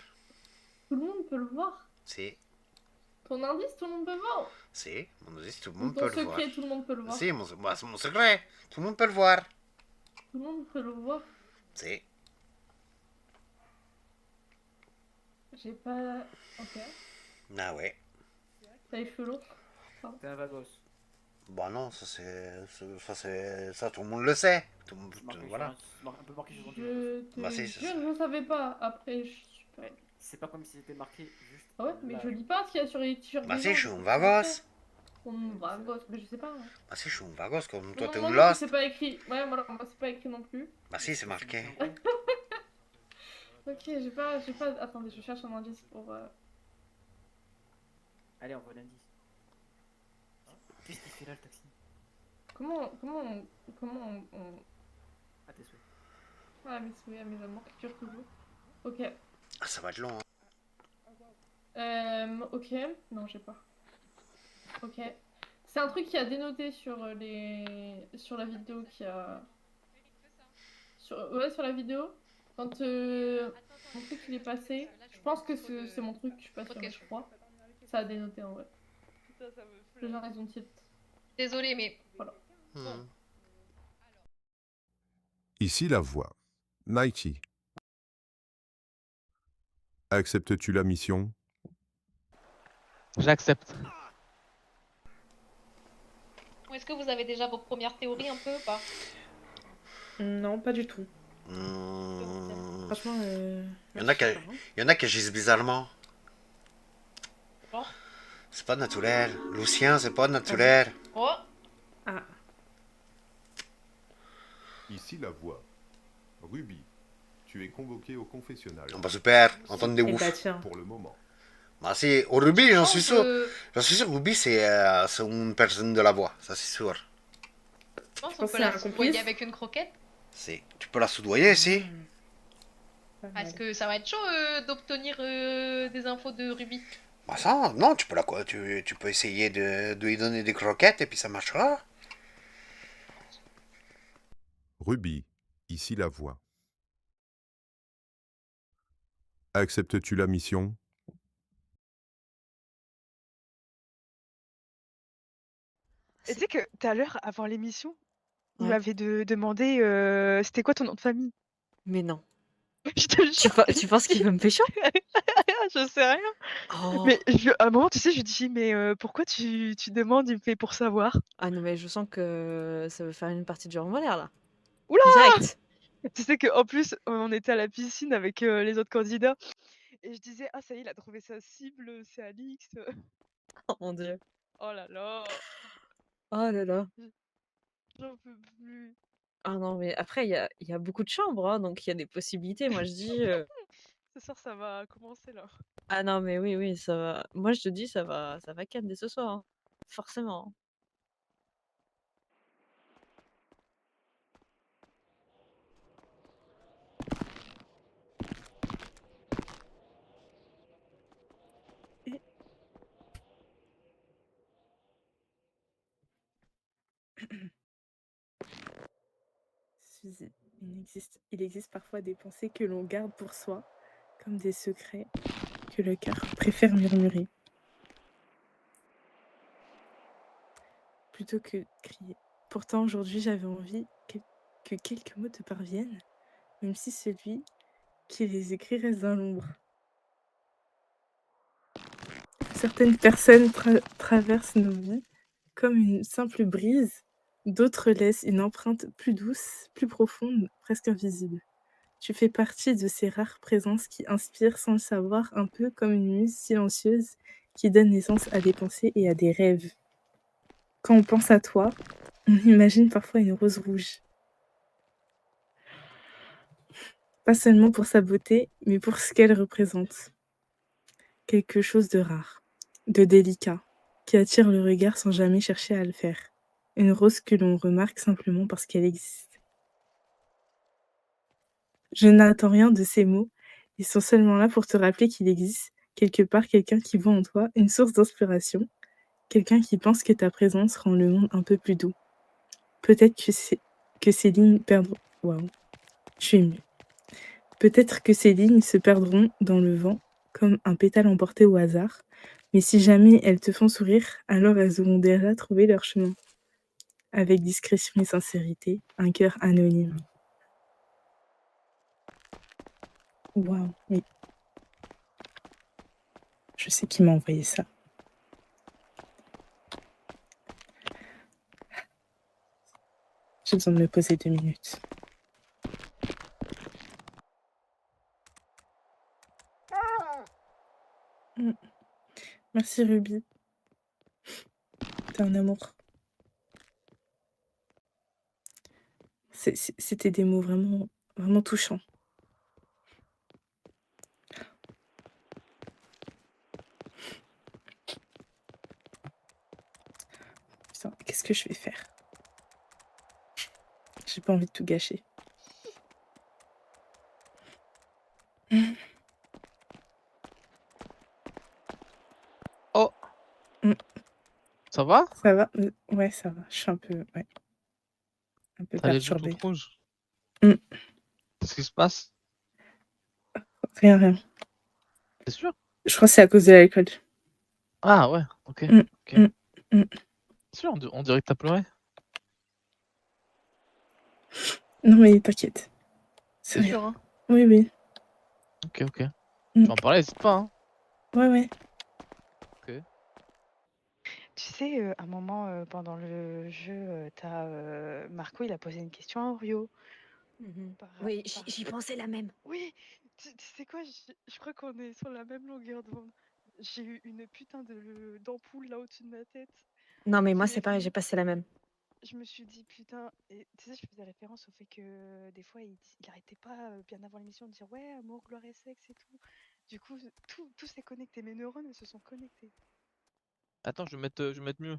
Tout le monde peut le voir. Si, Ton indice, tout le monde peut le voir. si, mon indice, tout le Ou monde ton peut le voir. secret, tout le monde peut le voir. Si, bah, c'est mon secret. Tout le monde peut le voir. Tout le monde peut le voir. Si. J'ai pas. Ok. Ah ouais. T'as les cheveux longs. Pardon. T'es un vagos. Bah non, ça, tout le monde le sait. Tout le monde, voilà. Un peu marqué sur ton Je te Bah si, jure, je savais pas. Après, je suis pas. C'est pas comme si c'était marqué juste. Ah ouais, mais je lis pas ce qu'il y a sur les t-shirts. Bah des si, gens, je suis un donc vagos. On vagos, mais je sais pas. Bah si, je suis un vagos, comme toi, Non, t'es moi un non plus, lost. c'est pas écrit. Ouais, voilà, moi c'est pas écrit non plus. Bah si, c'est marqué. Ok, j'ai pas. Attendez, je cherche un indice pour. Allez, on voit l'indice. Qu'est-ce qu'il fait là le taxi? Comment on... À tes souhaits. Ah, mes souhaits, mes amours qui durent toujours. Ok. Ah, ça va être long, hein. Ok. Non, j'ai pas. Ok. C'est un truc qui a dénoté sur sur la vidéo qui a... Ouais, sur la vidéo. Quand mon truc il est passé, je pense que c'est mon truc, je suis pas sûre, mais je crois. Ça a dénoté en vrai. Putain, ça me Les gens, ils ont tilt. Désolée, mais. Voilà. Ici la voix. Nighty. Acceptes-tu la mission? J'accepte. Est-ce que vous avez déjà vos premières théories un peu ou pas? Non, pas du tout. Franchement, Il y en a qui agissent bizarrement. Oh. C'est pas naturel. Lucien, c'est pas naturel. Oh. Ah. Ici la voix. Ruby, tu es convoqué au confessionnal. Bah super, entendre des Eh ouf. bah tiens. Pour le moment. Bah si, au Ruby, j'en suis sûr. que- J'en suis sûr, Ruby, c'est une personne de la voix, ça c'est sûr. Je pense Je qu'on pense peut que c'est la un soudoyer complice. avec une croquette. Tu peux la soudoyer, si. Est-ce que ça va être chaud d'obtenir des infos de Ruby? Bah ça, non, tu peux essayer de lui donner des croquettes et puis ça marchera. Ruby, ici la voix. Acceptes-tu la mission? Et tu sais que tout à l'heure, avant l'émission, il Ouais. m'avait demandé c'était quoi ton nom de famille? Mais non. Je te jure. Tu penses qu'il veut me pécho? Je sais rien. Oh. Mais à un moment, tu sais, je lui dis mais pourquoi tu demandes? Il me fait pour savoir. Ah non, mais je sens que ça veut faire une partie du l'air là. Oula! Direct. Tu sais qu'en plus, on était à la piscine avec les autres candidats et je disais ah ça y est, il a trouvé sa cible, c'est Alix. Oh mon dieu. Oh là là. Oh là là. J'en peux plus. Ah non, mais après, il y a beaucoup de chambres, hein, donc il y a des possibilités. Moi, je dis. Ce soir, ça va commencer là. Ah non, mais oui, oui, ça va. Moi, je te dis, ça va ken dès ce soir, hein. Forcément. Suzy, il existe parfois des pensées que l'on garde pour soi, comme des secrets que le cœur préfère murmurer. plutôt que de crier. Pourtant, aujourd'hui, j'avais envie que quelques mots te parviennent, même si celui qui les écrit reste dans l'ombre. Certaines personnes traversent nos vies comme une simple brise, d'autres laissent une empreinte plus douce, plus profonde, presque invisible. Tu fais partie de ces rares présences qui inspirent sans le savoir, un peu comme une muse silencieuse qui donne naissance à des pensées et à des rêves. Quand on pense à toi, on imagine parfois une rose rouge. Pas seulement pour sa beauté, mais pour ce qu'elle représente. Quelque chose de rare, de délicat, qui attire le regard sans jamais chercher à le faire. Une rose que l'on remarque simplement parce qu'elle existe. Je n'attends rien de ces mots, ils sont seulement là pour te rappeler qu'il existe quelque part quelqu'un qui voit en toi une source d'inspiration, quelqu'un qui pense que ta présence rend le monde un peu plus doux. Peut-être que ces lignes perdront... Waouh, je suis émue. Peut-être que ces lignes se perdront dans le vent, comme un pétale emporté au hasard, mais si jamais elles te font sourire, alors elles auront déjà trouvé leur chemin. Avec discrétion et sincérité, un cœur anonyme. Waouh, oui. Je sais qui m'a envoyé ça. J'ai besoin de me poser 2 minutes. Merci Ruby. T'es un amour. C'était des mots vraiment, vraiment touchants. Putain, qu'est-ce que je vais faire? J'ai pas envie de tout gâcher. Oh, Mm. ça va? Ça va? Ouais, ça va. Je suis un peu, ouais, un peu T'as les joues perturbée. toutes rouges. Mm. Qu'est-ce qui se passe? Rien, rien. T'es sûr? Je crois que c'est à cause de l'alcool. Ah ouais, ok. Mm, ok. mm, mm. T'es sûr? On dirait que t'as pleuré. Non mais t'inquiète. C'est T'es rien. sûr, hein? Oui, oui. Ok, ok. Mm. Tu veux en parler, n'hésite pas, hein. Ouais, ouais. Ok. Tu sais, à un moment, pendant le jeu, Marco, il a posé une question à Orio. Oui, j'y pensais la même. Oui, tu sais quoi, je crois qu'on est sur la même longueur d'onde. J'ai eu une putain d'ampoule là au-dessus de ma tête Non, mais moi, qui c'est est pareil, venue. j'ai passé la même. Je me suis dit putain, et tu sais, je faisais référence au fait que des fois, il arrêtait pas bien avant l'émission de dire ouais, amour, gloire et sexe et tout. Du coup, tout s'est connecté, mes neurones elles se sont connectés. Attends, je vais mettre mieux.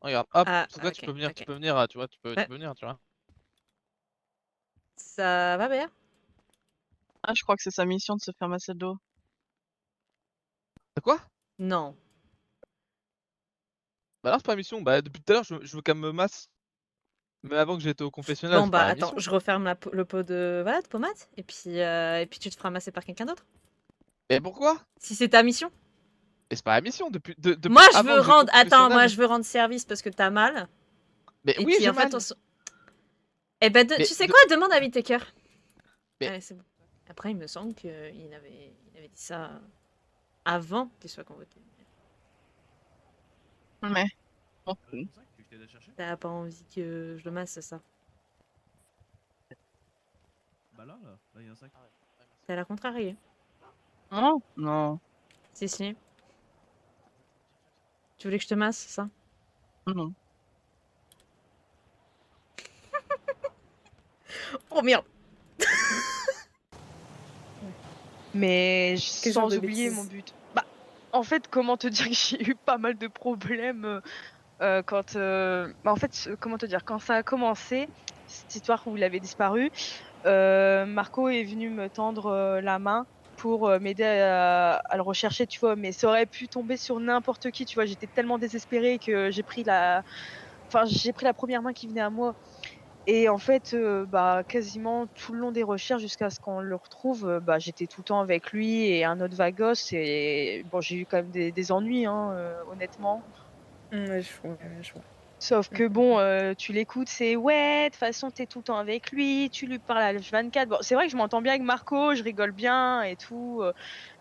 Regarde, hop, Ah, c'est quoi, ok, tu peux venir, ok. tu vois, tu peux Ouais. venir, tu vois. Ça va, Béa? Ah, je crois que c'est sa mission de se faire masser le dos. C'est quoi? Non. Bah non, c'est pas la mission. Bah depuis tout à l'heure, je veux qu'elle me masse. Mais avant que j'étais au confessionnal, Bon, c'est bah pas la attends, mission. je referme le pot de, voilà, de pommade, et puis tu te feras masser par quelqu'un d'autre. Et pourquoi? Si c'est ta mission. Et c'est pas la mission, depuis Moi, je avant veux que j'étais au rendre, attends, moi, confessionnal. je veux rendre service parce que t'as mal. Mais Et oui, puis j'ai en fait, mal. Eh ben, Mais tu sais de- quoi, demande à Whittaker. Mais- Allez, c'est bon. Après, il me semble qu'il avait dit ça avant qu'il soit convoqué. Mais. T'as pas envie que je le masse, c'est ça? Bah là, il y a un sac. T'as la contrarié. Non, non. Si, si. Tu voulais que je te masse, c'est ça? Non. Oh merde! Mais Quel genre sans de oublier bêtises? mon but. Bah, en fait, comment te dire que j'ai eu pas mal de problèmes quand. Bah, en fait, comment te dire, quand ça a commencé, cette histoire où il avait disparu, Marco est venu me tendre la main pour m'aider à le rechercher, tu vois. Mais ça aurait pu tomber sur n'importe qui, tu vois. J'étais tellement désespérée que j'ai pris la première main qui venait à moi. Et en fait, bah, quasiment tout le long des recherches jusqu'à ce qu'on le retrouve, bah, j'étais tout le temps avec lui et un autre vagos et bon, j'ai eu quand même des ennuis, hein, honnêtement. Ouais, je vois, je vois. Sauf que bon, tu l'écoutes, c'est ouais, de toute façon, t'es tout le temps avec lui, tu lui parles à H24. Bon, c'est vrai que je m'entends bien avec Marco, je rigole bien et tout,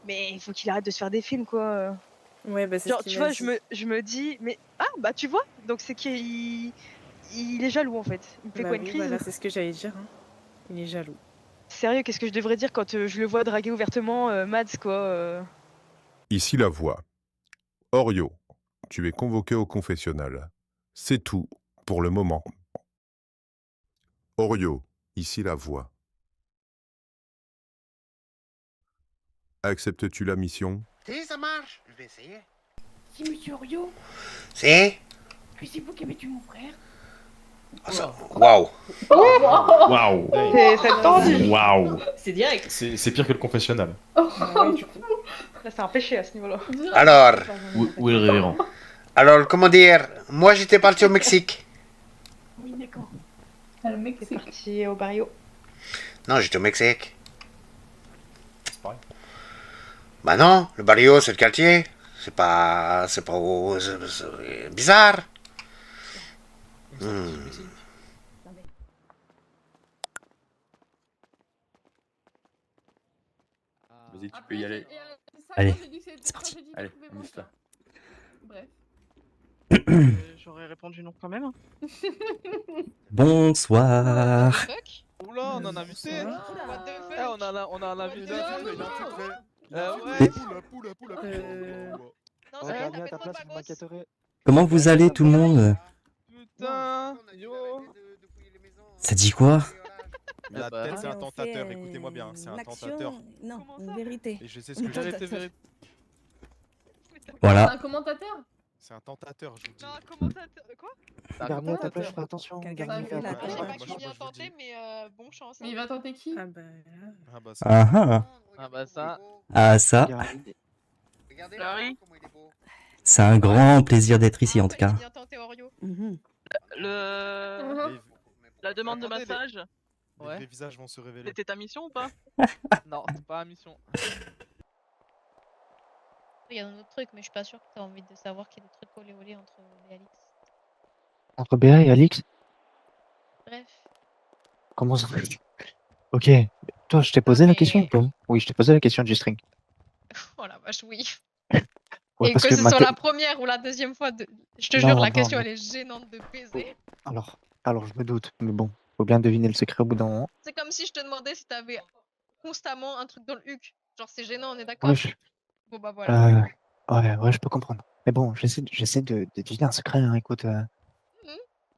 mais il faut qu'il arrête de se faire des films, quoi. Ouais, bah, c'est Genre, ce qu'il tu m'a vois, dit. je me dis, mais ah, bah, tu vois, donc c'est qu'il il est jaloux en fait. Il me fait Bah quoi, une oui, crise? voilà, c'est ce que j'allais dire, hein. Il est jaloux. Sérieux, qu'est-ce que je devrais dire quand je le vois draguer ouvertement Mads, quoi? Ici la voix. Orio, tu es convoqué au confessionnal. C'est tout pour le moment. Orio, ici la voix. Acceptes-tu la mission? Si, ça marche. Je vais essayer. Si, monsieur Orio, Si. puis c'est vous qui avez tué mon frère. Ah, ça... Waouh. Waouh. C'est tendu. Waouh. C'est direct. C'est pire que le confessionnal. Là, c'est un péché à ce niveau-là. Alors. Où est le révérend? Alors, comment dire? Moi, j'étais parti au Mexique. Oui, d'accord. Le mec est parti au barrio. Non, j'étais au Mexique. C'est pareil. Bah non, le barrio, c'est le quartier. C'est pas c'est bizarre. Vas-y, tu peux y aller. Allez, c'est parti. Allez, amuse-toi. Bref. J'aurais répondu non quand même. hein. Bonsoir. Oula, on en a invité. Eh, on a un invité. Et- Regarde à ta place, je m'inquiéterais. Comment vous allez tout le monde? Putain, yo. Ça dit quoi? La Ah, tête, c'est un on tentateur, fait, écoutez-moi bien, c'est un une action- tentateur. Non, une vérité. Et je sais ce que j'ai Tentateur. C'est Voilà. un commentateur? C'est un tentateur, je vous dis. Un commentateur. Quoi? Garnier à ta place, fais attention. Quelqu'un Garnier, qui fait la fais attention. tête. Pas qui vient tenter, mais bon chance. Mais il va tenter qui? Ah bah. Ah bah Ah ah. Ah bah ça. Ah ça, Ah oui. c'est un grand plaisir d'être ici en tout cas. Bien tenté, Orio. La demande de Attendez, massage, Les vrais visages vont se révéler. c'était ta mission ou pas? Non, c'est pas la mission. Il y a un autre truc, mais je suis pas sûre que t'as envie de savoir qu'il y a des trucs olé olé entre les Alix. Entre Béa et Alix? Bref. Comment ça? Ok. Toi, je t'ai posé la question ou pas? Oui, je t'ai posé la question du string. Oh la vache, oui. Ouais, Et parce que que ce ma soit te- la première ou la deuxième fois, je te Non, jure, la non, question mais- elle est gênante de baiser. Alors, je me doute, mais bon, faut bien deviner le secret au bout d'un moment. C'est comme si je te demandais si t'avais constamment un truc dans le huc. Genre, c'est gênant, on est d'accord? Ouais, Bon bah voilà. ouais, je peux comprendre. Mais bon, j'essaie de deviner un secret, hein, écoute.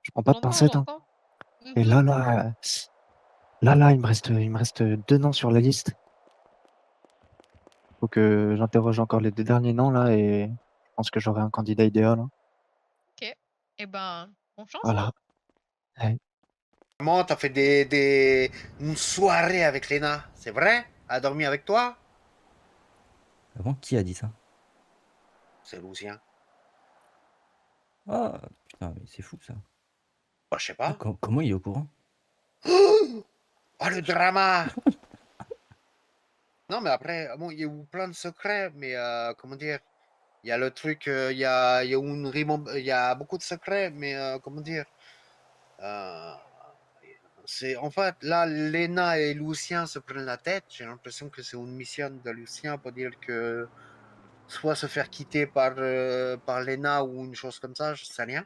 Je prends pas de pincettes, hein. Et là, il me reste 2 noms sur la liste. Faut que j'interroge encore les 2 derniers noms, là, et je pense que j'aurai un candidat idéal, hein. Ok. Et ben, bonne chance. Voilà. Ouais. Comment t'as fait une soirée avec Léna? C'est vrai? Elle a dormi avec toi? Ah bon, qui a dit ça? C'est Lucien. Ah putain, mais c'est fou ça. Bah, je sais pas. Comment il est au courant? Oh, le drama! Non, mais après, bon, il y a eu plein de secrets, mais comment dire? Il y a le truc, il y a il y a beaucoup de secrets, mais comment dire? C'est en fait là, Léna et Lucien se prennent la tête. J'ai l'impression que c'est une mission de Lucien pour dire que soit se faire quitter par Léna ou une chose comme ça, je sais rien.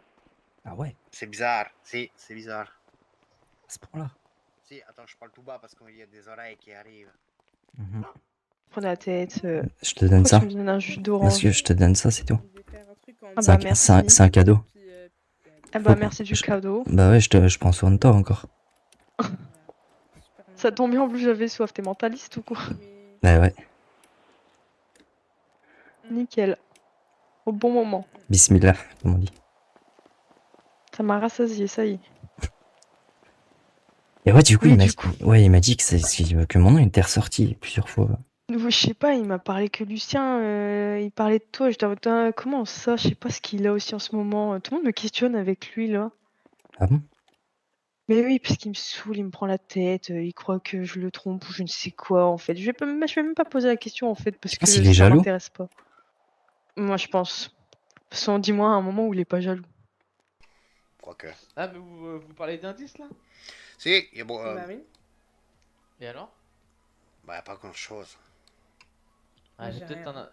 Ah ouais, C'est bizarre, si, c'est bizarre. à ce point-là. Si, attends, je parle tout bas parce qu'il y a des oreilles qui arrivent. Mhm. Prenez la tête. Je te donne Pourquoi ça. tu me donnes un jus Parce d'orange? que je te donne ça, c'est tout. Ah C'est bah un, merci. c'est un cadeau. Ah bah Faut- merci du cadeau. Bah ouais, je prends soin de toi encore. Ça tombe bien, en plus j'avais soif. T'es mentaliste ou quoi? Bah ouais. Nickel. Au bon moment. Bismillah, comme on dit. Ça m'a rassasié, ça y est. Et ouais, du coup, Oui, il m'a du coup. il m'a dit que mon nom était ressorti plusieurs fois. Je sais pas, il m'a parlé que Lucien, il parlait de toi. J'étais en mode, ah, comment ça? Je sais pas ce qu'il a aussi en ce moment. Tout le monde me questionne avec lui là. Ah bon? Mais oui, parce qu'il me saoule, il me prend la tête, il croit que je le trompe ou je ne sais quoi en fait. Je vais même pas poser la question en fait parce que penses qu'il est ça jaloux? m'intéresse pas. Moi je pense. Sans dis-moi à un moment où il est pas jaloux. Quoique. Ah, mais vous parlez d'indices là? Si, il y a bon. Bah oui. Et alors? Bah, pas grand chose. Ah, Moi, j'ai j'ai peut-être rien.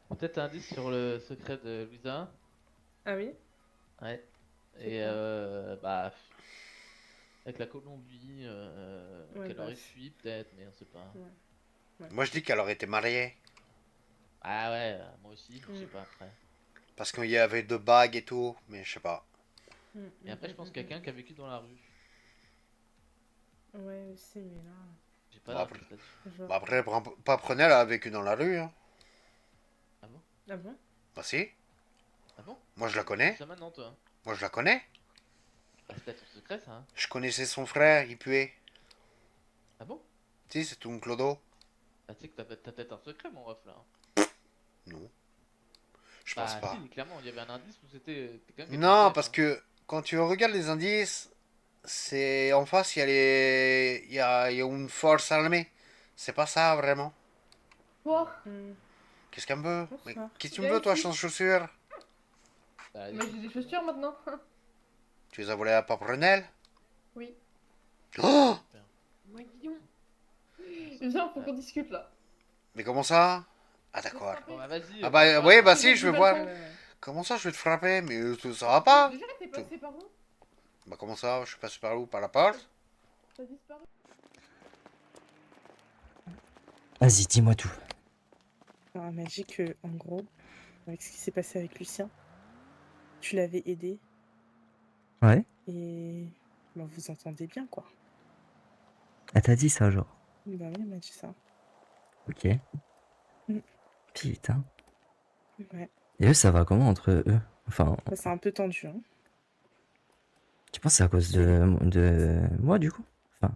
un indice sur le secret de Louisa. Ah oui? Ouais. C'est Et quoi? bah. Avec la Colombie, Ouais, qu'elle bah, aurait fui peut-être, mais on sait pas. Ouais. Moi, je dis qu'elle aurait été mariée. Ah ouais, moi aussi, je sais pas après. Parce qu'il y avait 2 bagues et tout, mais je sais pas. Et après, je pense quelqu'un qui a vécu dans la rue. Ouais, aussi, mais là. J'ai pas Bah, après, d'indice là-dessus. Je vois bah, après, Paprenel a vécu dans la rue. Hein. Ah bon? Ah bon? Bah, si. Ah bon? Moi, je la Tu connais. dis ça maintenant, toi? Moi, je la connais. Ah, c'est peut-être ton secret, ça, hein? Je connaissais son frère, il puait. Ah bon? Si, c'est un clodo. Ah, tu sais que t'as peut-être un secret, mon ref, là. Non. Je pense Bah, pas. si, clairement, il y avait un indice où c'était quelqu'un qui était Non, chef, parce hein. que quand tu regardes les indices, c'est en face, il y a les... il y a une force armée. C'est pas ça, vraiment. Quoi? Qu'est-ce qu'elle me veut? Mais Bonsoir. qu'est-ce que tu me veux, toi, Ici. sans chaussures? Bah, Mais j'ai des chaussures maintenant. Tu les as volées à Paprenel? Oui. Oh! Moi, Guillaume. Viens, faut qu'on discute là. Mais comment ça? Ah, d'accord. Bon, bah, vas-y. Ah bah, oui, bah si, je vais voir. Comment ça, je vais te frapper? Mais ça va pas? Déjà, t'es passé par où? Bah, comment ça? Je suis passé par où? Par la porte? T'as disparu? Vas-y, dis-moi tout. Alors, elle m'a dit que, en gros, avec ce qui s'est passé avec Lucien, tu l'avais aidé Ouais? et bah, vous entendez bien, quoi. Elle t'a dit ça, genre. Bah oui, elle m'a dit ça. Ok. Mm. Putain. Ouais. Et eux, ça va comment entre eux? Enfin, Bah, c'est un peu tendu, hein. tu penses que c'est à cause de moi, du coup? Enfin,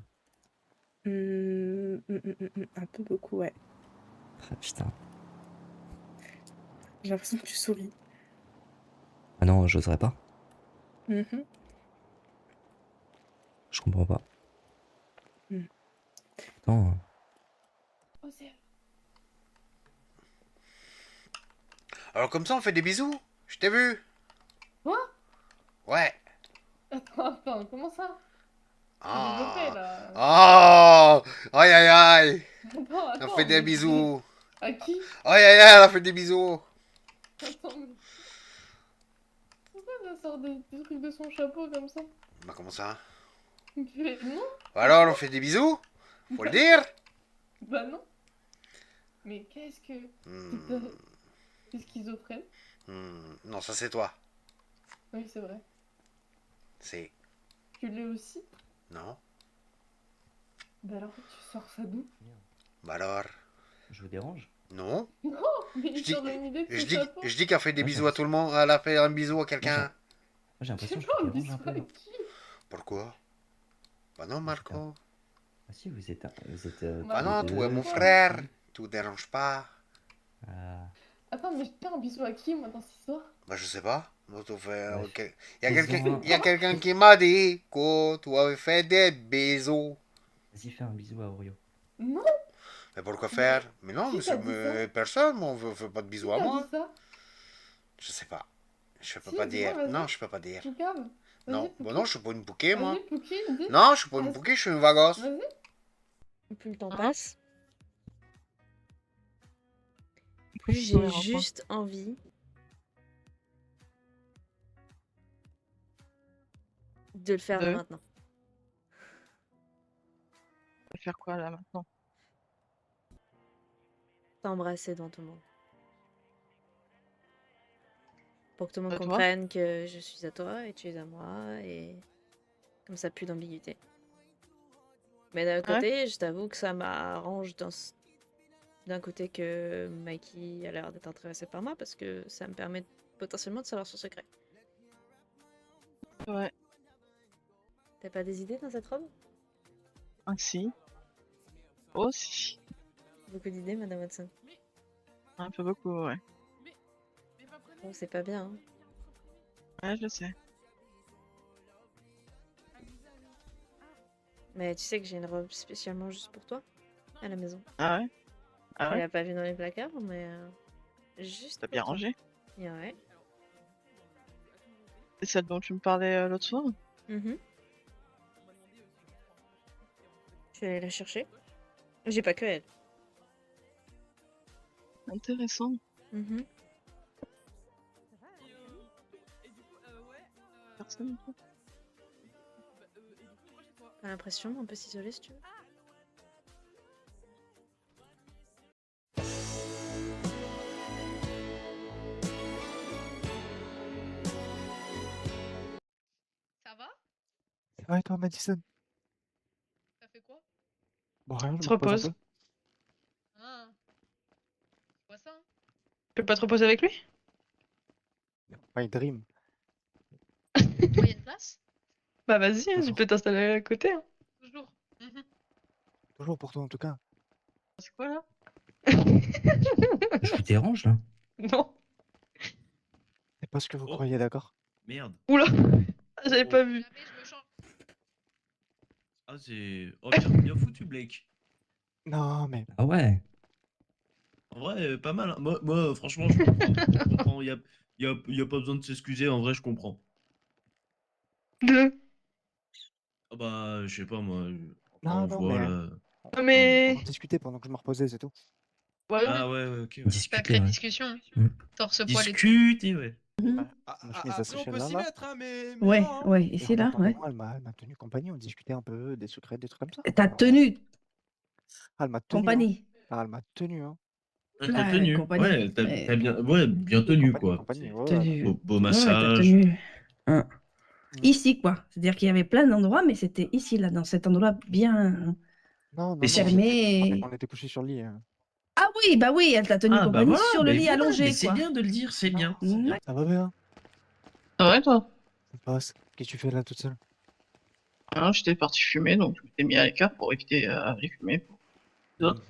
Un peu beaucoup, ouais. ah, putain. J'ai l'impression que tu souris. Ah non, j'oserais pas. Mhm. Je comprends pas. Mm. Attends. Alors, comme ça, on fait des bisous? Je t'ai vu? Quoi? Ouais. Attends, comment ça? Ah. Développé, là. Oh! Aïe, aïe, aïe! Attends, On fait des mais- bisous. À qui? Aïe, aïe, aïe, on fait des bisous. Attends, mais... Pourquoi ça sort des trucs de son chapeau comme ça? Bah, comment ça? Mais non. Alors, on fait des bisous? Faut le dire? Bah non. Mais qu'est-ce que... T'es schizophrène? Non, ça c'est toi. Oui, c'est vrai. C'est... Tu l'es aussi? Non. Bah alors, tu sors ça d'où? Bah alors? Je vous dérange? Non. Non, mais il Je sort une idée de Je son dis, chapeau. je dis qu'elle fait des Moi, bisous à tout le monde. Elle a fait un bisou à quelqu'un. Moi, j'ai l'impression que je Non, vous mais dérange un c'est peu. avec qui? Pourquoi? Bah non, Marco. Ah si, vous êtes... Bah Bah non, oui, toi et mon quoi? frère. Tu te déranges pas. Ah. Attends, mais je fais un bisou à qui, moi, dans cette histoire? Bah je sais pas. Moi, tu fais... Ouais. ok. Il y a quelqu'un Fais-en un. il y a quelqu'un qui m'a dit que tu avais fait des bisous. Vas-y, fais un bisou à Oreo. Non, Mais pourquoi faire? Mais non, Qui monsieur, t'a dit ça? mais personne, moi, on fait pas de qui bisous à t'a moi. dit ça? Je sais pas. Je peux Si, pas dis-moi, dire. vas-y. Non, je peux pas dire. Poucave. Vas-y, Non, Pouki. bon non, je suis pas une bouquet, moi. Vas-y, Pouki, dis. Non, je suis pas une Vas-y. bouquet, je suis une vagos. Vas-y. Plus le temps passe, plus Ouais, j'ai enfin. juste envie de le faire là De? maintenant. On va faire quoi là maintenant? T'embrasser devant tout le monde. Pour que tout le monde À toi? comprenne que je suis à toi et tu es à moi et comme ça plus d'ambiguïté. Mais d'un Ouais. côté, je t'avoue que ça m'arrange d'un côté que Mikey a l'air d'être intéressé par moi parce que ça me permet potentiellement de savoir son secret. Ouais. T'as pas des idées dans cette robe? Ah, si. Oh si. Beaucoup d'idées, Madame Watson. Un peu beaucoup, ouais. Oh, c'est pas bien, hein. Ouais, je sais. Mais tu sais que j'ai une robe spécialement juste pour toi, à la maison. Ah ouais? Ah Tu ouais? l'as pas vue dans les placards, mais juste T'as pour bien toi. rangé? Et ouais. C'est celle dont tu me parlais l'autre soir? Je suis allée la chercher. J'ai pas que elle. Intéressant. Personne. Pas l'impression, on peut s'isoler si tu veux. Ça va? Ça va et toi, Madison? T'as fait quoi? Bon, rien, Tu je te me repose un reposes. peu. Ah. C'est pas ça, hein? Tu peux pas te reposer avec lui? My dream. Toi, y'a une place? Bah vas-y, hein, tu Toujours. peux t'installer à côté. Hein. Toujours. Toujours pour toi, en tout cas. C'est quoi là? Je vous dérange là? Non. C'est pas ce que vous croyez, d'accord? Merde. Oula, j'avais pas vu. Ah, c'est. Oh, bien foutu, Blake. Non, mais. Ah ouais. En vrai, pas mal, hein. Moi, franchement, je comprends. Je comprends. Y a pas besoin de s'excuser. En vrai, je comprends. Ah bah, je sais pas, moi. Enfin, Non, on non, voit mais. là. On en discutait pendant que je me reposais, c'est tout. Ah ouais, ok. Ouais. Sacrée discussion. Torse poil et tout. Discuter, ouais. Ma chemise à sécher on peut là, s'y là. mettre, hein, mais Ouais, non, hein. ouais, Et ici, là, Romain, ouais. elle m'a tenu compagnie, on discutait un peu des secrets, des trucs comme ça. Ta tenue, Ah, elle m'a tenu, hein. compagnie. Ah, elle m'a tenu, hein. Ouais, t'as tenu. compagnie. Ouais, t'as Ouais. bien, ouais, bien tenu, quoi. Compagnie, C'est- ouais, Tenue. Beau Ouais, t'as massage. tenue. Hein. Ici, quoi. C'est-à-dire qu'il y avait plein d'endroits, mais c'était ici, là, dans cet endroit bien Non, non, Et non, fermé. on était couchés sur le lit. Hein. Ah oui, bah oui, elle t'a tenu Ah bah compagnie voilà, sur le mais lit voilà, allongé, mais c'est quoi. bien de le dire, c'est bien. C'est bien. Ça va bien? Ah ouais, toi? Ça passe. Qu'est-ce que tu fais là toute seule? Ah, j'étais parti fumer, donc je m'étais mis à l'écart pour éviter les fumées. Pour les autres.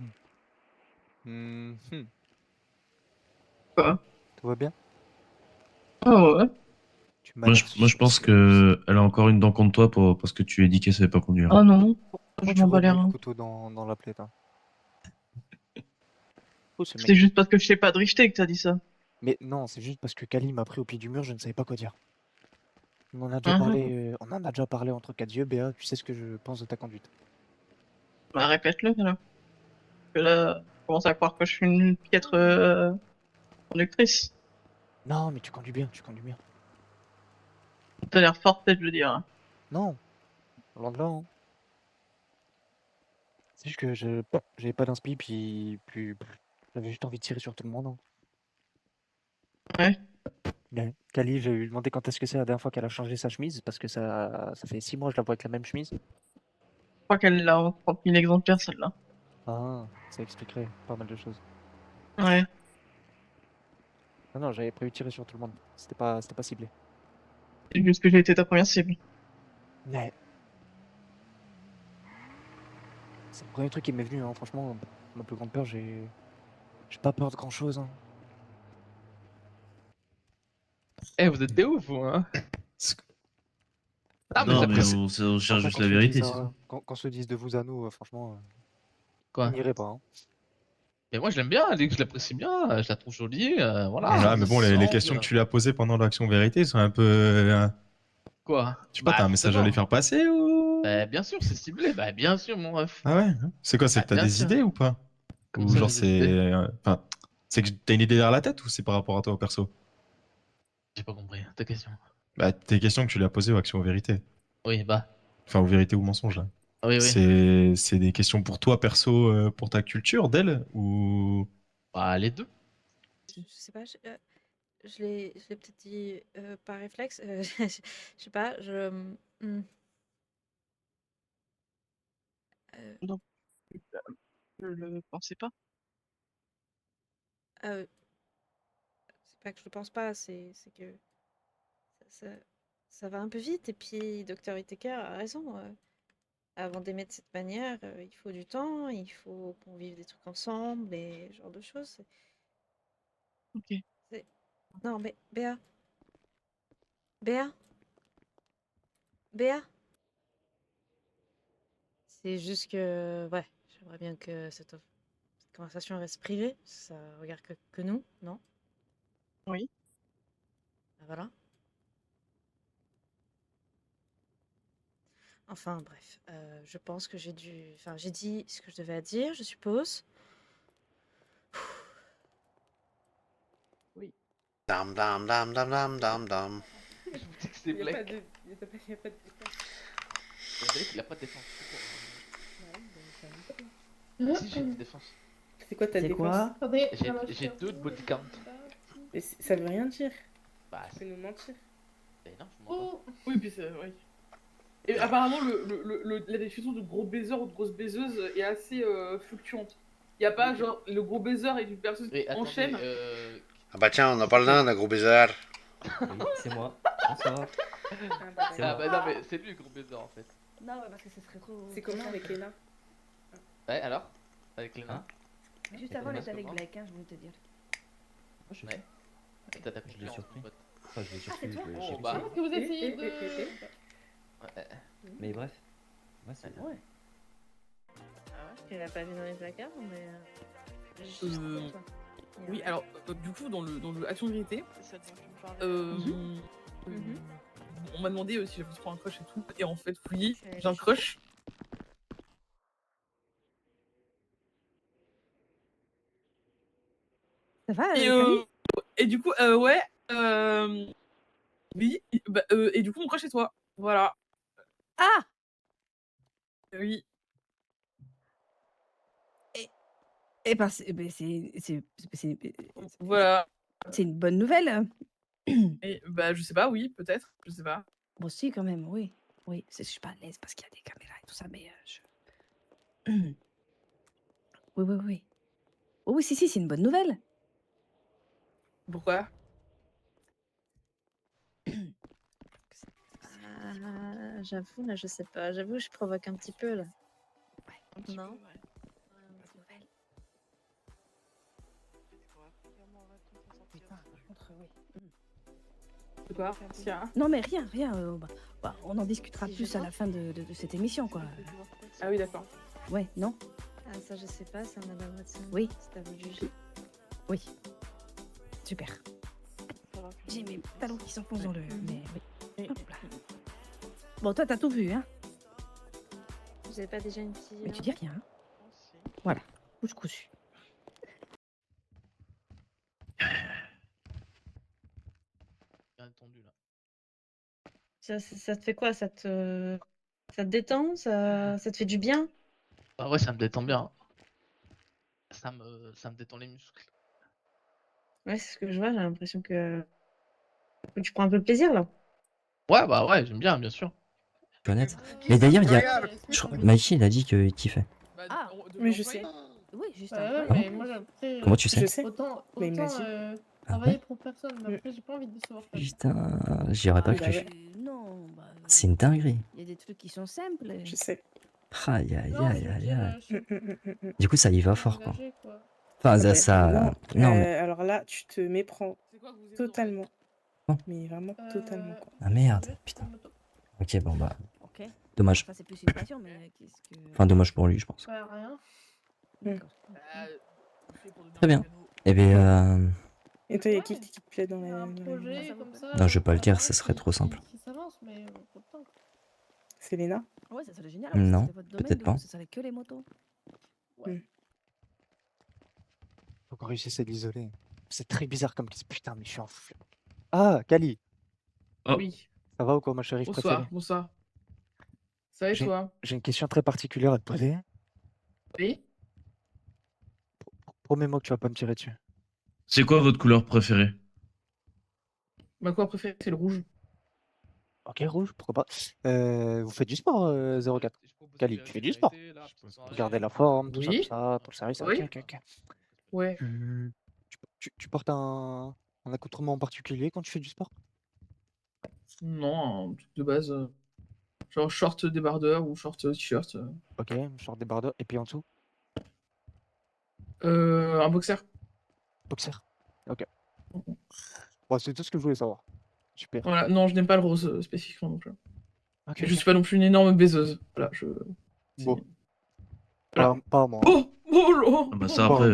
Quoi? Tout va bien? Ah ouais. Tu m'as l'air Moi, je pense que elle a encore une dent contre toi parce que tu lui as dit qu'elle savait pas conduire. Oh non. Pourquoi Je tu m'en bats les remets le reins. couteau dans la plaie, hein? Oh, ce mec. C'est juste parce que je sais pas drifter que t'as dit ça. Mais non, c'est juste parce que Kali m'a pris au pied du mur, je ne savais pas quoi dire. On en a déjà Mhm. parlé, on en a déjà parlé entre quatre yeux, Béa, tu sais ce que je pense de ta conduite. Bah répète-le, là. Parce que là, je commence à croire que je suis une piètre conductrice. Non, mais tu conduis bien, tu conduis bien. T'as l'air forte, peut-être, je veux dire. Non, loin de là, hein. C'est juste que j'avais pas d'inspi, puis j'avais juste envie de tirer sur tout le monde, hein. Ouais. Ouais. Kali, j'ai lui demandé quand est-ce que c'est la dernière fois qu'elle a changé sa chemise, parce que ça fait 6 mois que je la vois avec la même chemise. Je crois qu'elle l'a en 30 000 exemplaires, celle-là. Ah, ça expliquerait pas mal de choses. Ouais. Non, j'avais prévu de tirer sur tout le monde. C'était pas ciblé. C'est juste que j'ai été ta première cible. Ouais. C'est le premier truc qui m'est venu, hein. Franchement, ma plus grande peur, j'ai pas peur de grand chose, hein. Eh, vous êtes des ouf, vous, hein? Ah, mais Non, mais j'apprécie. on cherche Après, juste la vérité, c'est tout. Qu'on se dise de vous à nous, franchement, Quoi? on n'irait pas, hein. Mais moi, je l'aime bien, Alix, je l'apprécie bien, je la trouve jolie, voilà. Ah, mais bon, les Ensemble. questions que tu lui as posées pendant l'action vérité sont un peu. Quoi? Je sais pas, t'as un message à forcément. lui faire passer ou. Bah, bien sûr, c'est ciblé, bah, bien sûr, mon ref. Ah ouais? C'est quoi? C'est que t'as bien des sûr. idées ou pas? Comment Ou ça, genre j'ai des idées? c'est. Enfin, c'est que t'as une idée derrière la tête ou c'est par rapport à toi perso? J'ai pas compris ta question. Bah, tes questions que tu lui as posées aux actions aux vérités. Oui, bah. Enfin, aux vérités ou mensonges, là. Oui, oui. C'est des questions pour toi perso, pour ta culture d'elle ou. Bah, les deux. Je sais pas, je l'ai peut-être dit par réflexe. Je sais pas, Donc, je le pensais pas. c'est pas que je le pense pas, c'est que ça, ça va un peu vite. Et puis, Dr. Whittaker a raison. Avant d'aimer de cette manière, il faut du temps, il faut qu'on vive des trucs ensemble et ce genre de choses. Ok. Non, mais Béa. Béa. Béa. C'est juste que, ouais, j'aimerais bien que cette conversation reste privée. Ça regarde que nous, non? Oui. Ah, voilà. Enfin bref, je pense que j'ai dû... Enfin, j'ai dit ce que je devais dire, je suppose. Dam dam dam dam dam dam dam. Je vous dis que c'est Il y a pas Blake. de... Il y a pas y a pas de défense. Blake, il a pas de défense. Ouais, donc, Si, j'ai une défense. C'est quoi ta C'est défense? quoi? Attendez, J'ai 2 de body count. Mais ça veut rien dire. Bah, Tu peux nous mentir. Mais non, je m'en Oh. Oui, puis c'est. Oui. Et apparemment, la définition de gros baiser ou de grosse baiseuse est assez fluctuante. Y a pas genre le gros baiser et une personne qui enchaîne. Ah bah tiens, on en parle d'un gros baiser. Oui, c'est moi. Bonsoir. Ah bah non, mais c'est lui le gros baiser en fait. Non, ouais, parce que ce serait trop. C'est comment avec Léna? Ouais, alors? Avec les nains? Juste avant, on était avec Blake, hein, je voulais te dire. Ouais. T'as tapé Je l'ai en surpris. pote. Enfin, je l'ai surpris, c'est toi? je l'ai Oh, surpris. bah. Est-ce que vous essayez de... Ouais. Mais bref. Ouais, c'est bien. Ouais. Tu l'as pas vu dans les placards, mais... Oui, alors, du coup, dans le Action de Vérité, on m'a demandé si j'avais trop un crush et tout. Et en fait, oui, j'ai un crush. Ça va, Et, Camille? et du coup, ouais, oui, et du coup, mon crush est toi. Voilà. Ah! Oui. Eh ben, Voilà. c'est une bonne nouvelle. Et bah, je sais pas, oui, peut-être, je sais pas. Bon, si, quand même, oui. Oui, je suis pas à l'aise parce qu'il y a des caméras et tout ça, mais oui, oui, oui. Oh, oui, si, si, c'est une bonne nouvelle. Pourquoi? J'avoue, là, je sais pas. J'avoue, je provoque un petit peu, là. Non? Putain, par contre, oui. De quoi? Non, mais rien, rien. On en discutera plus à la fin de cette émission, quoi. Ah oui, d'accord. Ouais, non? Ah, ça, je sais pas, ça, Madame Watson. Oui. C'est à vous de juger. Oui. Super. J'ai mes talons qui s'enfoncent dans le... Mais oui. Hop là. Bon, toi, t'as tout vu, hein? Vous avez pas déjà une petite... Mais tu dis rien, hein? Voilà. Couche cousue. Bien tendu là. Ça te fait quoi? Ça te détend? Ça te fait du bien? Bah ouais, ça me détend bien. Ça me détend les muscles. Ouais, c'est ce que je vois, j'ai l'impression que tu prends un peu de plaisir, là. Ouais, bah ouais, j'aime bien sûr. Je peux honnête. Mais d'ailleurs, il y a. Mikey, il a dit qu'il kiffait. Ah, Mais je sais. oui, juste Ouais, un mais moi, après... Comment tu sais? Je sais. Autant, Mais il m'a dit. travailler pour personne, mais après, j'ai pas envie de décevoir personne. Putain, j'y aurais pas cru. Non, bah, C'est une dinguerie. il y a des trucs qui sont simples. Je sais. Aïe, aïe, Non, aïe, je veux aïe, dire, aïe. Du coup, ça y va fort, quoi. engagé, quoi. Enfin, Ouais, ça. non, Non, mais. alors là, tu te méprends totalement. Oh. Mais vraiment totalement, quoi. Ah merde, putain. Ok, bon, bah. Ok. Dommage. Ça, c'est plus une passion, mais qu'est-ce que... Enfin, dommage pour lui, je pense. Ouais, rien. D'accord. Très bien. Eh bien. Et toi, il y a qui te plaît dans la... Projet, comme ça... Non, je vais pas le dire, ce serait trop simple. Qui s'avance, mais faut le temps. C'est Léna? Ouais, ça serait génial. Non, C'était votre domaine, peut-être donc pas. Ce serait que les motos. Faut qu'on réussisse à l'isoler. C'est très bizarre comme question. Putain, mais je suis en fou. Ah, Kali. Oh. Oui. Ça va ou quoi, ma chérie Bonsoir, préférée? bonsoir. Ça va et J'ai toi? j'ai une question très particulière à te poser. Oui. Promets-moi que tu vas pas me tirer dessus. C'est quoi votre couleur préférée? Ma couleur préférée, c'est le rouge. Ok, rouge, pourquoi pas. Vous faites du sport, 04? Kali, tu fais du sport? Regardez la forme, tout Oui. ça, pour le service. Ok, Oui. ok, ok. Ouais. Tu portes un accoutrement en particulier quand tu fais du sport? Non, un truc de base. Genre short débardeur ou short t-shirt. Ok, short débardeur. Et puis en dessous? Un boxer. Boxer. Ok. Bon, c'est tout ce que je voulais savoir. Super. Voilà, non, je n'aime pas le rose spécifiquement non plus. Ok, Et je ok. suis pas non plus une énorme baiseuse. Voilà, je. Bon. Voilà. Pas moi. Oh, oh là. Ah bah ça après.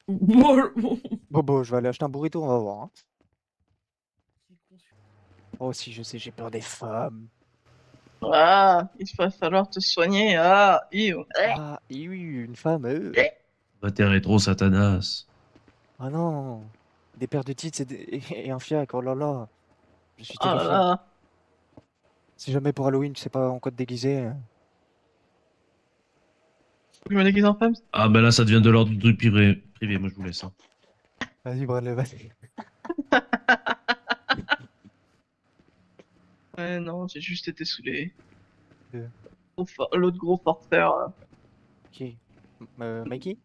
Bon, je vais aller acheter un burrito, on va voir. Hein. Oh, si, je sais, j'ai peur des femmes. Ah, il va falloir te soigner. Ah, Ah, oui, une femme. Va t'es rétro, Satanas. Ah non, des paires de titres et un fiac, oh là là. Je suis Oh là terrifié. là. Si jamais pour Halloween, tu sais pas en quoi te déguiser. Je me déguise en femme. Ah bah là, ça devient de l'ordre du truc privé. Moi, je vous laisse. Hein. Vas-y, Bradley, vas-y. Ouais, non, j'ai juste été saoulé. De- L'autre gros porteur. Qui Mikey?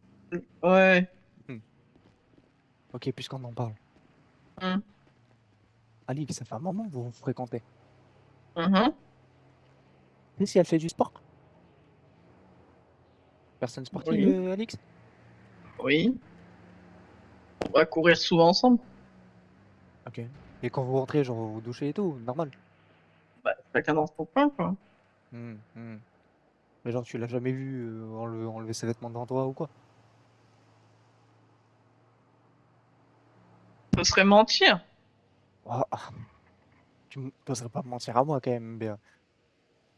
Ouais. Ok, puisqu'on en parle. Alix, ça fait un moment que vous vous fréquentez. Tu sais si elle fait du sport? Personne sportive, Oui. Alix? Oui. On va courir souvent ensemble. Ok. Et quand vous rentrez, genre vous douchez et tout, normal. Bah, chacun dans son coin, quoi. Mais genre, tu l'as jamais vu enlever ses vêtements devant toi ou quoi? Ce serait mentir. Ah, tu n'oserais pas me mentir à moi quand même, Béa.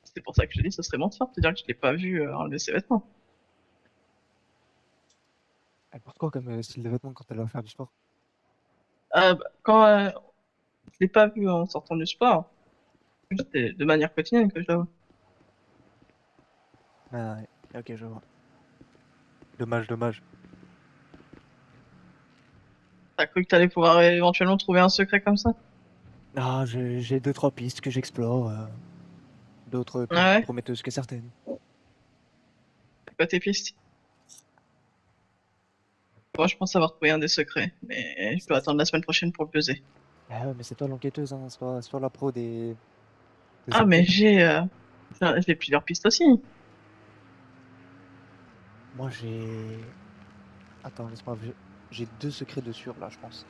C'est pour ça que je te dis, ce serait mentir. Te dire que je l'ai pas vu enlever ses vêtements. Elle porte quoi comme style de vêtements quand elle va faire du sport? Quand je l'ai pas vu en sortant du sport, c'était de manière quotidienne que je la vois. Ah ouais, ok, je vois. Dommage. T'as cru que t'allais pouvoir éventuellement trouver un secret comme ça? Ah, j'ai 2-3 pistes que j'explore. D'autres plus Ah ouais? prometteuses que certaines. C'est quoi tes pistes? Moi, je pense avoir trouvé un des secrets, mais je peux attendre la semaine prochaine pour le buzzer. Ah ouais, mais c'est toi l'enquêteuse, hein, c'est toi la pro des Ah, mais enquêtes. j'ai plusieurs pistes aussi. Moi j'ai... Attends, laisse-moi... J'ai 2 secrets de sûr là, je pense.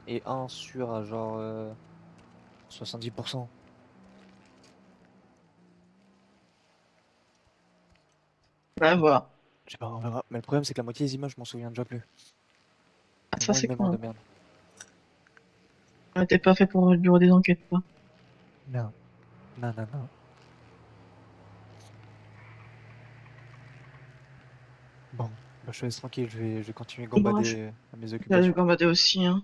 Et un sûr à genre 70%. À voir. Je sais pas, on verra. Mais le problème c'est que la moitié des images, je m'en souviens déjà plus. Ah, ça, Vraiment c'est une mémoire con. de merde. Ouais, t'es pas fait pour le bureau des enquêtes, toi. Non. Bon, bah, je te laisse tranquille, je vais continuer à gambader à mes Je vais occupations. gambader aussi, hein.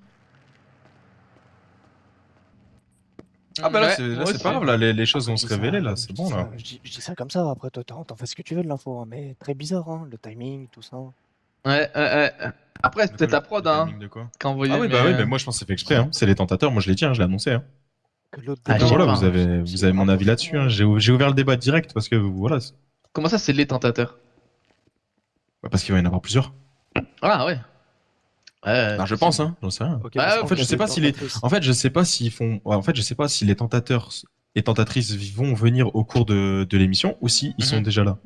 Ah bah là, Ouais, c'est moi pas aussi. grave, là, les choses Après, vont je se dis ça, révéler, là, je c'est dis bon, ça, là. je dis ça comme ça, après toi t'en fais ce que tu veux de l'info, hein, mais très bizarre, hein, le timing, tout ça. Ouais. Après, c'est peut-être la prod, hein. De quoi? Qui a envoyé, Ah oui, bah oui, mais moi je pense que c'est fait exprès, hein. C'est les tentateurs, moi je l'ai dit, hein, je l'ai annoncé, hein. Que l'autre Ah, Donc je sais voilà, pas, vous hein. avez mon avis là-dessus, hein. J'ai ouvert le débat direct parce que, voilà. Comment ça, c'est les tentateurs? Bah, parce qu'il va y en avoir plusieurs. Ah ouais. Non, je pense, hein, j'en sais rien. Ok, parce En fait, je sais pas si en fait, je sais pas s'ils font. Ouais, en fait, je sais pas si les tentateurs et tentatrices vont venir au cours de l'émission ou si ils sont déjà là.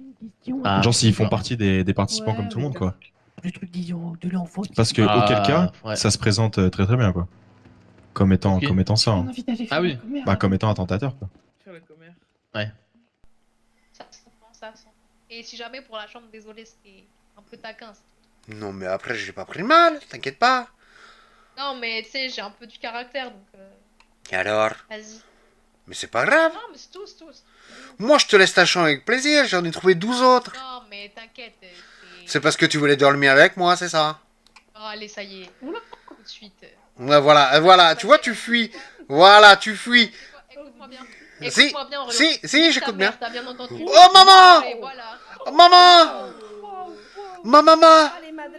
Ah, Genre s'ils font d'accord. partie des participants comme tout le monde, quoi. Le truc de l'enfant. Parce que auquel cas, ouais. ça se présente très très bien, quoi. Comme étant ça. Hein. Ah oui. Bah comme étant un tentateur, quoi. Faire la commère. Ouais. Ça se comprend, ça. Et si jamais pour la chambre, désolé, c'était un peu taquin. Non, mais après, j'ai pas pris le mal, t'inquiète pas. Non, mais tu sais, j'ai un peu du caractère, donc. Et alors? Vas-y. Mais c'est pas grave. Non, mais c'est tout, c'est tout. Moi, je te laisse ta chambre avec plaisir, j'en ai trouvé 12 autres. Non, mais t'inquiète. C'est parce que tu voulais dormir avec moi, c'est ça? Oh, allez, ça y est. Tout de suite. Ouais, voilà, tu vois, tu fuis. Voilà, tu fuis. Écoute-moi bien. Si, Écoute-moi bien, Aurélien. si, j'écoute bien. T'as bien entendu? Oh, maman! Et voilà. Oh, maman! Ma maman! Allez, madre.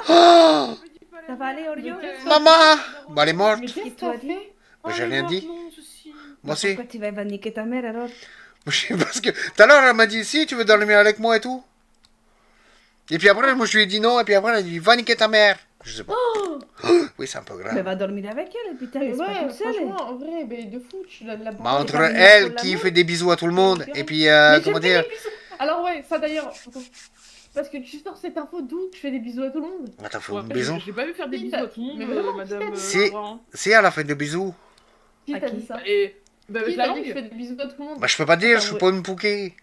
Oh! Ça va aller, Orion? Maman! Bah, elle est morte. Mais qu'est-ce que tu as fait? Bah, j'ai rien dit. Moi aussi. Pourquoi tu vas niquer ta mère alors? Parce que tout à l'heure, elle m'a dit si, tu veux dormir avec moi et tout. Et puis après, moi, je lui ai dit non, et puis après, elle a dit va niquer ta mère. Je sais pas. Oui, c'est un peu Mais grave. va dormir avec elle, putain, elle est pas Ouais, toute seule. franchement, en vrai, mais de fou, tu l'as de la Bah, entre elle qui fait des bisous à tout le monde, et puis, comment dire. Alors, ouais, ça d'ailleurs. Attends. Parce que tu sors cette info d'où que je fais des bisous à tout le monde? Attends, faut Ouais, un mais bisou. j'ai pas vu faire des bisous à tout le monde, Mais vraiment, madame. Si, elle a fait des bisous. Qui t'a dit ça? Et. Bah, avec Qui la t'a dit que je langue. fais des bisous à tout le monde? Bah, je peux pas dire, je suis pas une pouquée.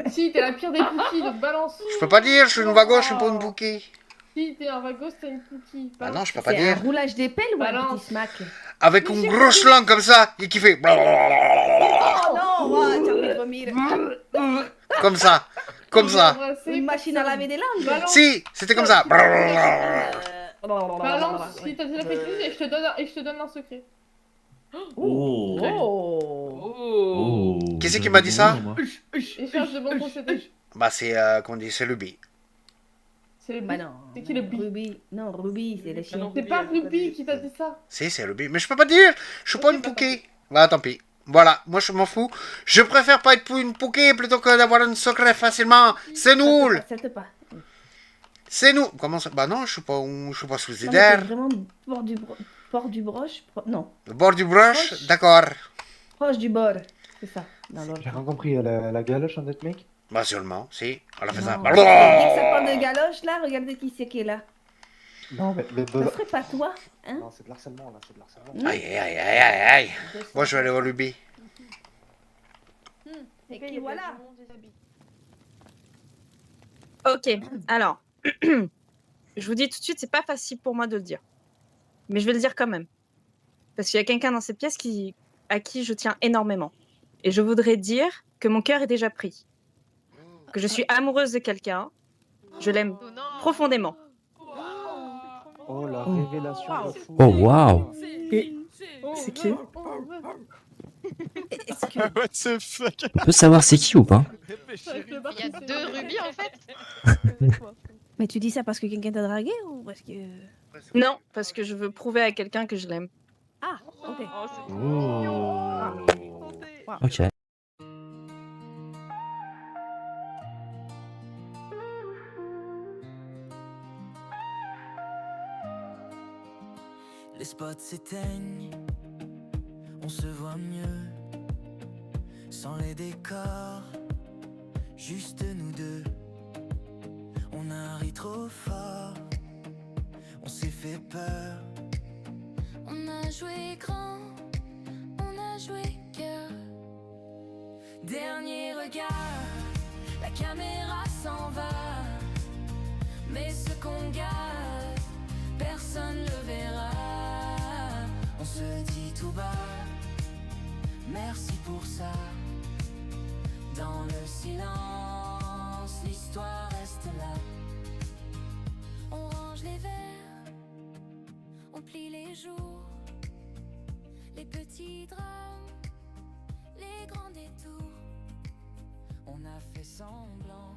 Si, t'es la pire des pouquilles, donc balance. Je peux pas dire, je suis une vago, je suis pas une pouquée. Si t'es un vagos, t'as une cookie. Bah non, je peux pas C'est un dire. roulage d'épelle ou un Balance. petit smack? Avec une grosse langue comme ça, et qui fait... Oh non, oh, tu as envie de vomir. Comme ça. Comme ça. Une machine à laver des langues. Balance. Si, c'était comme ça. Balance, si t'as déjà fait plus, et je te donne un secret. Oh. Oh. Qui c'est qui m'a dit ça? Et cherche de bons procédés. Bah c'est, comment on dit, c'est Ruby. C'est le Bah bi. non. C'est qui le bi? Ruby. Non, Ruby, c'est le chien. C'est pas Ruby qui t'a dit ça. Si, c'est Ruby. Mais je peux pas dire. Je suis pas une pouquet. Bah tant pis. Voilà, moi je m'en fous. Je préfère pas être une pouquet plutôt que d'avoir un secret facilement. C'est nul. Accepte pas. C'est nous. Comment ça? Bah non, je suis pas Non, mais suicidaire. c'est vraiment bord du broche. Non. Le bord du brush, d'accord. Proche du bord. C'est ça. Dans l'ordre. J'ai rien compris, la galoche en net mec? Bah sûrement, si. On a fait ça. Dès que ça parle de galoche là, regardez qui c'est qui est là. Non, mais Ce serait pas toi, hein? Non, c'est de l'harcèlement là, c'est de l'harcèlement. Aïe, aïe, aïe, aïe, aïe. Moi je vais aller au Ruby. Et puis voilà. Ok, alors, je vous dis tout de suite, c'est pas facile pour moi de le dire. Mais je vais le dire quand même. Parce qu'il y a quelqu'un dans cette pièce à qui je tiens énormément. Et je voudrais dire que mon cœur est déjà pris. Que je suis amoureuse de quelqu'un. Je l'aime profondément. Oh, la révélation de fou. Oh, waouh. C'est qui? Est-ce que... What the fuck? On peut savoir c'est qui ou pas? Il y a 2 rubis en fait. Mais tu dis ça parce que quelqu'un t'a dragué ou parce que... Non, parce que je veux prouver à quelqu'un que je l'aime. Ah, ok. Ok. Les spots s'éteignent, on se voit mieux, sans les décors, juste nous deux. On a ri trop fort, on s'est fait peur. On a joué grand, on a joué cœur. Dernier regard, la caméra s'en va. Mais ce qu'on garde, personne le verra. On se dit tout bas, merci pour ça. Dans le silence, l'histoire reste là. On range les verres, on plie les jours, les petits drames, les grands détours. On a fait semblant